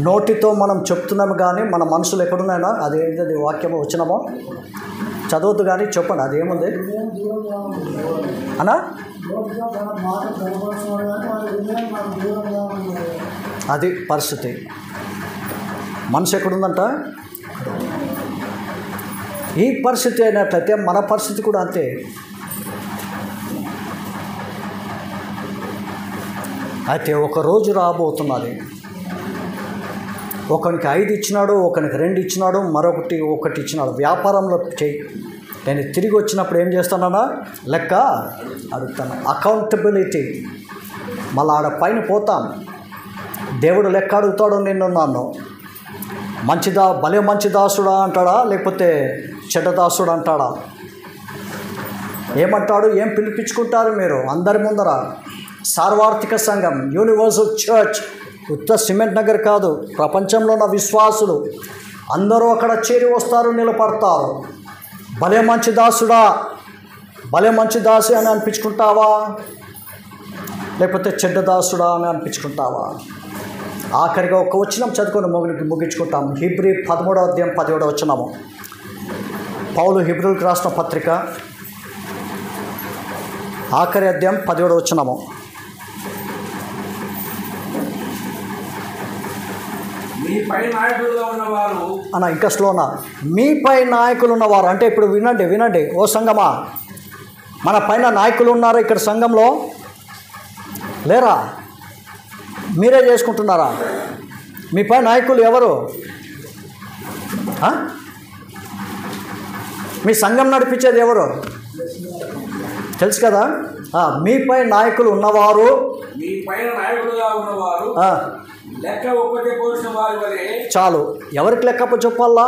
నోటితో మనం చెప్తున్నాము కానీ మన మనసులు ఎక్కడున్నాయినా అదేంటది వాక్యమో వచ్చినామో చదవద్దు కానీ చెప్పండి, అదేముంది అనా? అది పరిస్థితి. మనసు ఎక్కడుందంట? ఈ పరిస్థితి అయినట్లయితే మన పరిస్థితి కూడా అంతే. అయితే ఒకరోజు రాబోతున్నది. ఒకరికి 5 ఇచ్చినాడు, ఒకరికి 2 ఇచ్చినాడు, ఒకటి ఇచ్చినాడు. వ్యాపారంలో చేయి. నేను తిరిగి వచ్చినప్పుడు ఏం చేస్తానన్నా? లెక్క అడుగుతాను. అకౌంటబిలిటీ. మళ్ళీ ఆడ పైన పోతాం. దేవుడు లెక్క అడుగుతాడు నిన్ను నన్ను. భలే మంచి దాసుడా అంటాడా, లేకపోతే చెడ్డ దాసుడు అంటాడా? ఏమంటాడు? ఏం పిలిపించుకుంటారు మీరు అందరి ముందర? సార్వత్రిక సంఘం, యూనివర్సల్ చర్చ్, ఉత్త సిమెంట్ నగర్ కాదు, ప్రపంచంలో ఉన్న విశ్వాసులు అందరూ అక్కడ చేరి వస్తారు, నిలబడతారు. భలే మంచి దాసుడా, భలే మంచి దాసు అని అనిపించుకుంటావా, లేకపోతే చెడ్డ దాసుడా అని అనిపించుకుంటావా? ఆఖరిగా ఒక వచనం చదువుకొని ముగించుకుంటాం. హెబ్రీ 13వ అధ్యాయం 17వ వచనము. పౌలు హెబ్రీలకు రాసిన పత్రిక ఆఖరి అధ్యాయం 17వ వచనము. మీపై నాయకులుగా ఉన్నవారు అన్న ఇంకా స్లోనా. మీపై నాయకులు ఉన్నవారు అంటే ఇప్పుడు వినండి ఓ సంఘమా, మన పైన నాయకులు ఉన్నారా ఇక్కడ సంఘంలో? లేరా? మీరే చేసుకుంటున్నారా? మీపై నాయకులు ఎవరు? మీ సంఘం నడిపించేది ఎవరు? తెలుసు కదా. మీపై నాయకులు ఉన్నవారు, మీ పైన నాయకులుగా ఉన్నవారు లెక్క ఒప్పచెప్పవలసిన వారి వలె. చాలు. ఎవరికి లెక్క చెప్పాలా?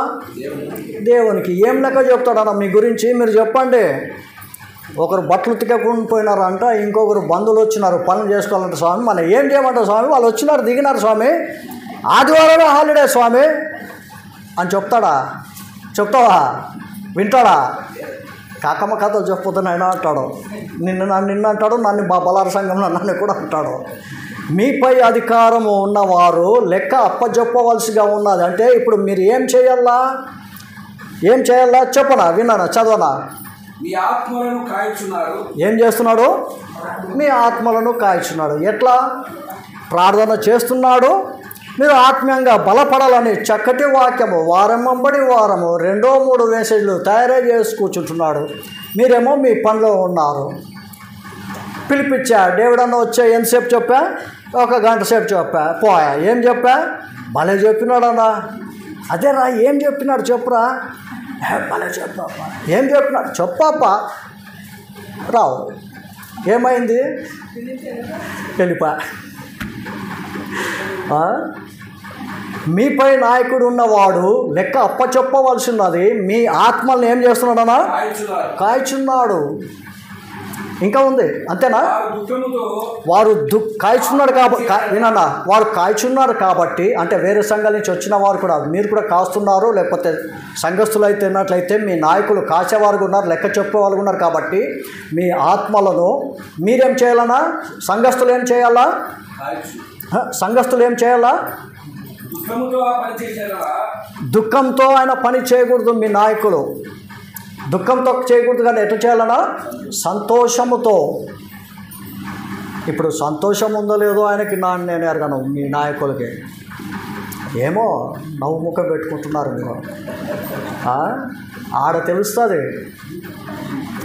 దేవునికి. ఏం లెక్క చెప్తాడన్న మీ గురించి? మీరు చెప్పండి. ఒకరు బట్టలు తిక్కకుండా పోయినారంట, ఇంకొకరు బంధువులు వచ్చినారు పనులు చేసుకోవాలంటే, స్వామి మనం ఏం చేయమంటారు స్వామి, వాళ్ళు వచ్చినారు దిగినారు స్వామి, ఆదివారమే హాలిడే స్వామి అని చెప్తావా? వింటాడా? కాకమ్మ కథలు చెప్పొద్దునైనా అంటాడు. నిన్ను అంటాడు, నన్ను బలార సంఘంలో నన్ను కూడా అంటాడు. మీపై అధికారము ఉన్నవారు లెక్క అప్పచెప్పవలసిగా ఉన్నది. అంటే ఇప్పుడు మీరు ఏం చేయాలా చెప్పనా? విన్నానా? చదవనా? మీ ఆత్మలను కాల్చున్నారు. ఏం చేస్తున్నాడు? మీ ఆత్మలను కాల్చున్నాడు. ఎట్లా? ప్రార్థన చేస్తున్నాడు, మీరు ఆత్మీయంగా బలపడాలని చక్కటి వాక్యము వారం వెంబడి వారము 2-3 మెసేజ్లు తయారై చేసి కూర్చుంటున్నాడు. మీరేమో మీ పనిలో ఉన్నారు. పిలిపించా, దేవుడన్న వచ్చా, ఎంతసేపు చెప్పా? 1 గంట సేపు చెప్పా, పోయా. ఏం చెప్పా? భలే చెప్పినాడన్నా. అదేరా, ఏం చెప్పినాడు చెప్పురా. భలే చెప్పాప. ఏం చెప్పినాడు చెప్పాప. రావు. ఏమైంది? వెళ్ళిపా. మీపై నాయకుడు ఉన్నవాడు లెక్క అప్పచెప్పవలసినది మీ ఆత్మల్ని ఏం చేస్తున్నాడనా? కాల్చున్నాడు. ఇంకా ఉంది, అంతేనా? వారు కాల్చున్నాడు కాబట్టి వినన్నా, వారు కాల్చున్నారు కాబట్టి, అంటే వేరే సంఘాల నుంచి వచ్చిన వారు కూడా, మీరు కూడా కాస్తున్నారు. లేకపోతే సంఘస్థులు అయితే ఉన్నట్లయితే మీ నాయకులు కాసేవారు ఉన్నారు, లెక్క చెప్పేవాళ్ళు ఉన్నారు. కాబట్టి మీ ఆత్మలను మీరేం చేయాలన్నా? సంఘస్థులు ఏం చేయాలా? సంఘస్థులు ఏం చేయాలా? దుఃఖంతో ఆయన పని చేయకూడదు. మీ నాయకులు దుఃఖంతో చేయకూడదు, కానీ ఎట్లా చేయాలన్నా? సంతోషముతో. ఇప్పుడు సంతోషం ఉందో లేదో ఆయనకి నేను ఎరగను. మీ నాయకులకి ఏమో నవ్వు ముఖం పెట్టుకుంటున్నారు మీరు. ఆడ తెలుస్తుంది.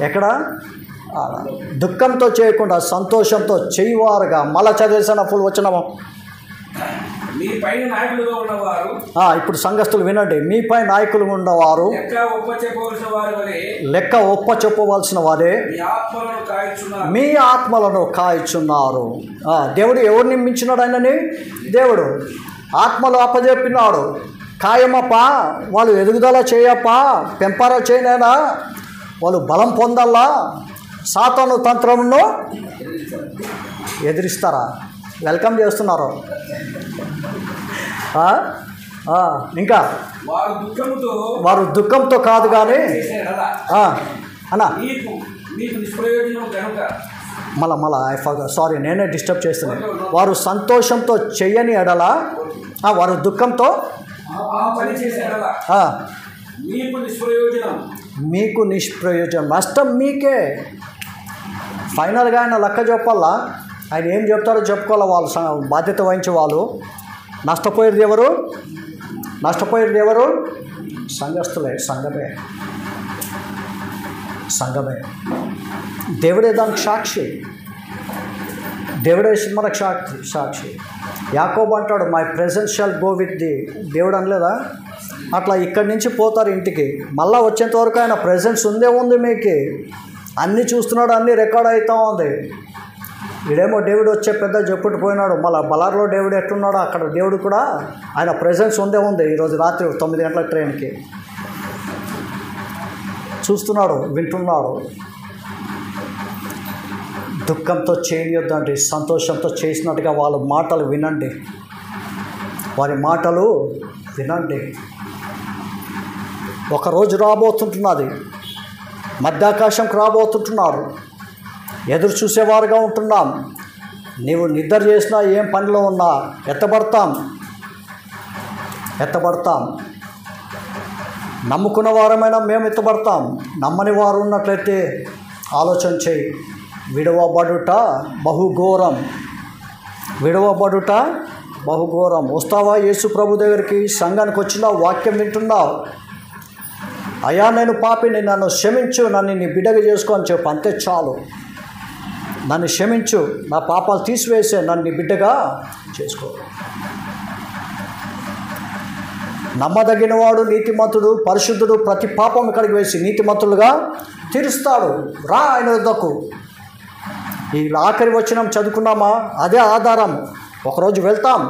ఎక్కడ? దుఃఖంతో చేయకుండా సంతోషంతో చేయవారుగా. మళ్ళా చదివేసాను ఫుల్ వచ్చినాము. ఇప్పుడు సంఘస్థులు వినండి. మీపై నాయకులు ఉన్నవారు లెక్క ఒప్ప చెప్పవలసిన వారే మీ ఆత్మలను కాయిచున్నారు. దేవుడు ఎవరు నియమించినాడు ఆయనని? దేవుడు ఆత్మలు అప్పచెప్పినాడు. కాయమప్ప, వాళ్ళు ఎదుగుదల చేయప్ప, పెంపర చేయనైనా వాళ్ళు బలం పొందాలా. సాతాను తంత్రమును ఎదిరిస్తారా? వెల్కమ్ చేస్తున్నారు. ఇంకా వారు దుఃఖంతో కాదు కానీ అన్నా మళ్ళా సారీ, నేనే డిస్టర్బ్ చేస్తున్నాను. వారు సంతోషంతో చెయ్యని ఎడల, వారు దుఃఖంతో మీకు నిష్ప్రయోజనం, నష్టం మీకే. ఫైనల్గా ఆయన లెక్క చెప్పాలా. ఆయన ఏం చెప్తారో చెప్పుకోవాలి. వాళ్ళు బాధ్యత వహించే వాళ్ళు. నష్టపోయేది ఎవరు? నష్టపోయేది ఎవరు? సంఘస్థులే, సంఘమే. దేవుడే దానికి సాక్షి. దేవుడే మనకు సాక్షి. యాకోబు అంటాడు, my presence shawl go with the. దేవుడు అనలేదా? అట్లా ఇక్కడి నుంచి పోతారు ఇంటికి. మళ్ళీ వచ్చేంత వరకు ఆయన ప్రెజెన్స్ ఉంది మీకు. అన్నీ చూస్తున్నాడు, అన్నీ రికార్డ్ అవుతూ ఉంది. ఇడేమో దేవుడు వచ్చే పెద్ద చెప్పుట్టు పోయినాడు. మళ్ళీ బలార్లో దేవుడు ఎట్లున్నాడో అక్కడ దేవుడు కూడా ఆయన ప్రెజెన్స్ ఉంది. ఈరోజు రాత్రి 9 గంటల ట్రైన్కి చూస్తున్నాడు, వింటున్నాడు. దుఃఖంతో చేయొద్దండి, సంతోషంతో చేసినట్టుగా వాళ్ళ మాటలు వినండి. వారి మాటలు వినండి. ఒకరోజు రాబోతుంటున్నది. మధ్యాకాశంకి రాబోతుంటున్నారు. ఎదురు చూసేవారుగా ఉంటున్నాం. నీవు నిద్ర చేసినా, ఏం పనిలో ఉన్నా ఎత్తబడతాం. నమ్ముకున్న వారమైనా మేము ఎత్తబడతాం. నమ్మని వారు ఉన్నట్లయితే ఆలోచన చేయి. విడవబడుట బహుఘోరం. వస్తావా యేసు ప్రభు దగ్గరికి? సంఘానికి వచ్చినా వాక్యం వింటున్నావు. అయ్యా నేను పాపిని, నన్ను క్షమించు, నన్ను నీ బిడ్డగా చేసుకో అని చెప్పు. అంతే చాలు. నన్ను క్షమించు, నా పాపాలు తీసివేసే, నన్ను నీ బిడ్డగా చేసుకో. నమ్మదగిన వాడు, నీతిమంతుడు, పరిశుద్ధుడు, ప్రతి పాపం ఇక్కడికి వేసి నీతిమంతులుగా తీరుస్తాడు. రా ఆయన వద్దకు. ఈ ఆఖరి వచనం చదువుకున్నామా? అదే ఆధారం. ఒకరోజు వెళ్తాం,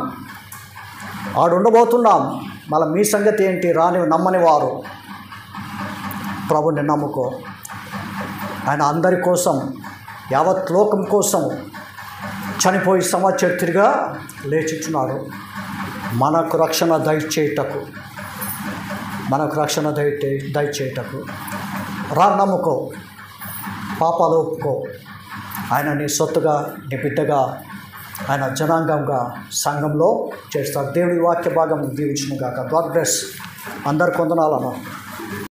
ఆడుండబోతున్నాం. మళ్ళీ మీ సంగతి ఏంటి? నమ్మని వారు ప్రభుని నమ్ముకో. ఆయన అందరి కోసం, యావత్ లోకం కోసం చనిపోయి సమాచరిగా లేచుచున్నాడు. మనకు రక్షణ దయచేయటకు రా, నమ్ముకో, పాపాలు ఒప్పుకో. ఆయన నీ సొత్తుగా, నీ బిడ్డగా, ఆయన జనాంగంగా సంఘంలో చేస్తాడు. దేవుడి వాక్య భాగం దీవించును గాక. God bless. అందరికి వందనాలన్నా.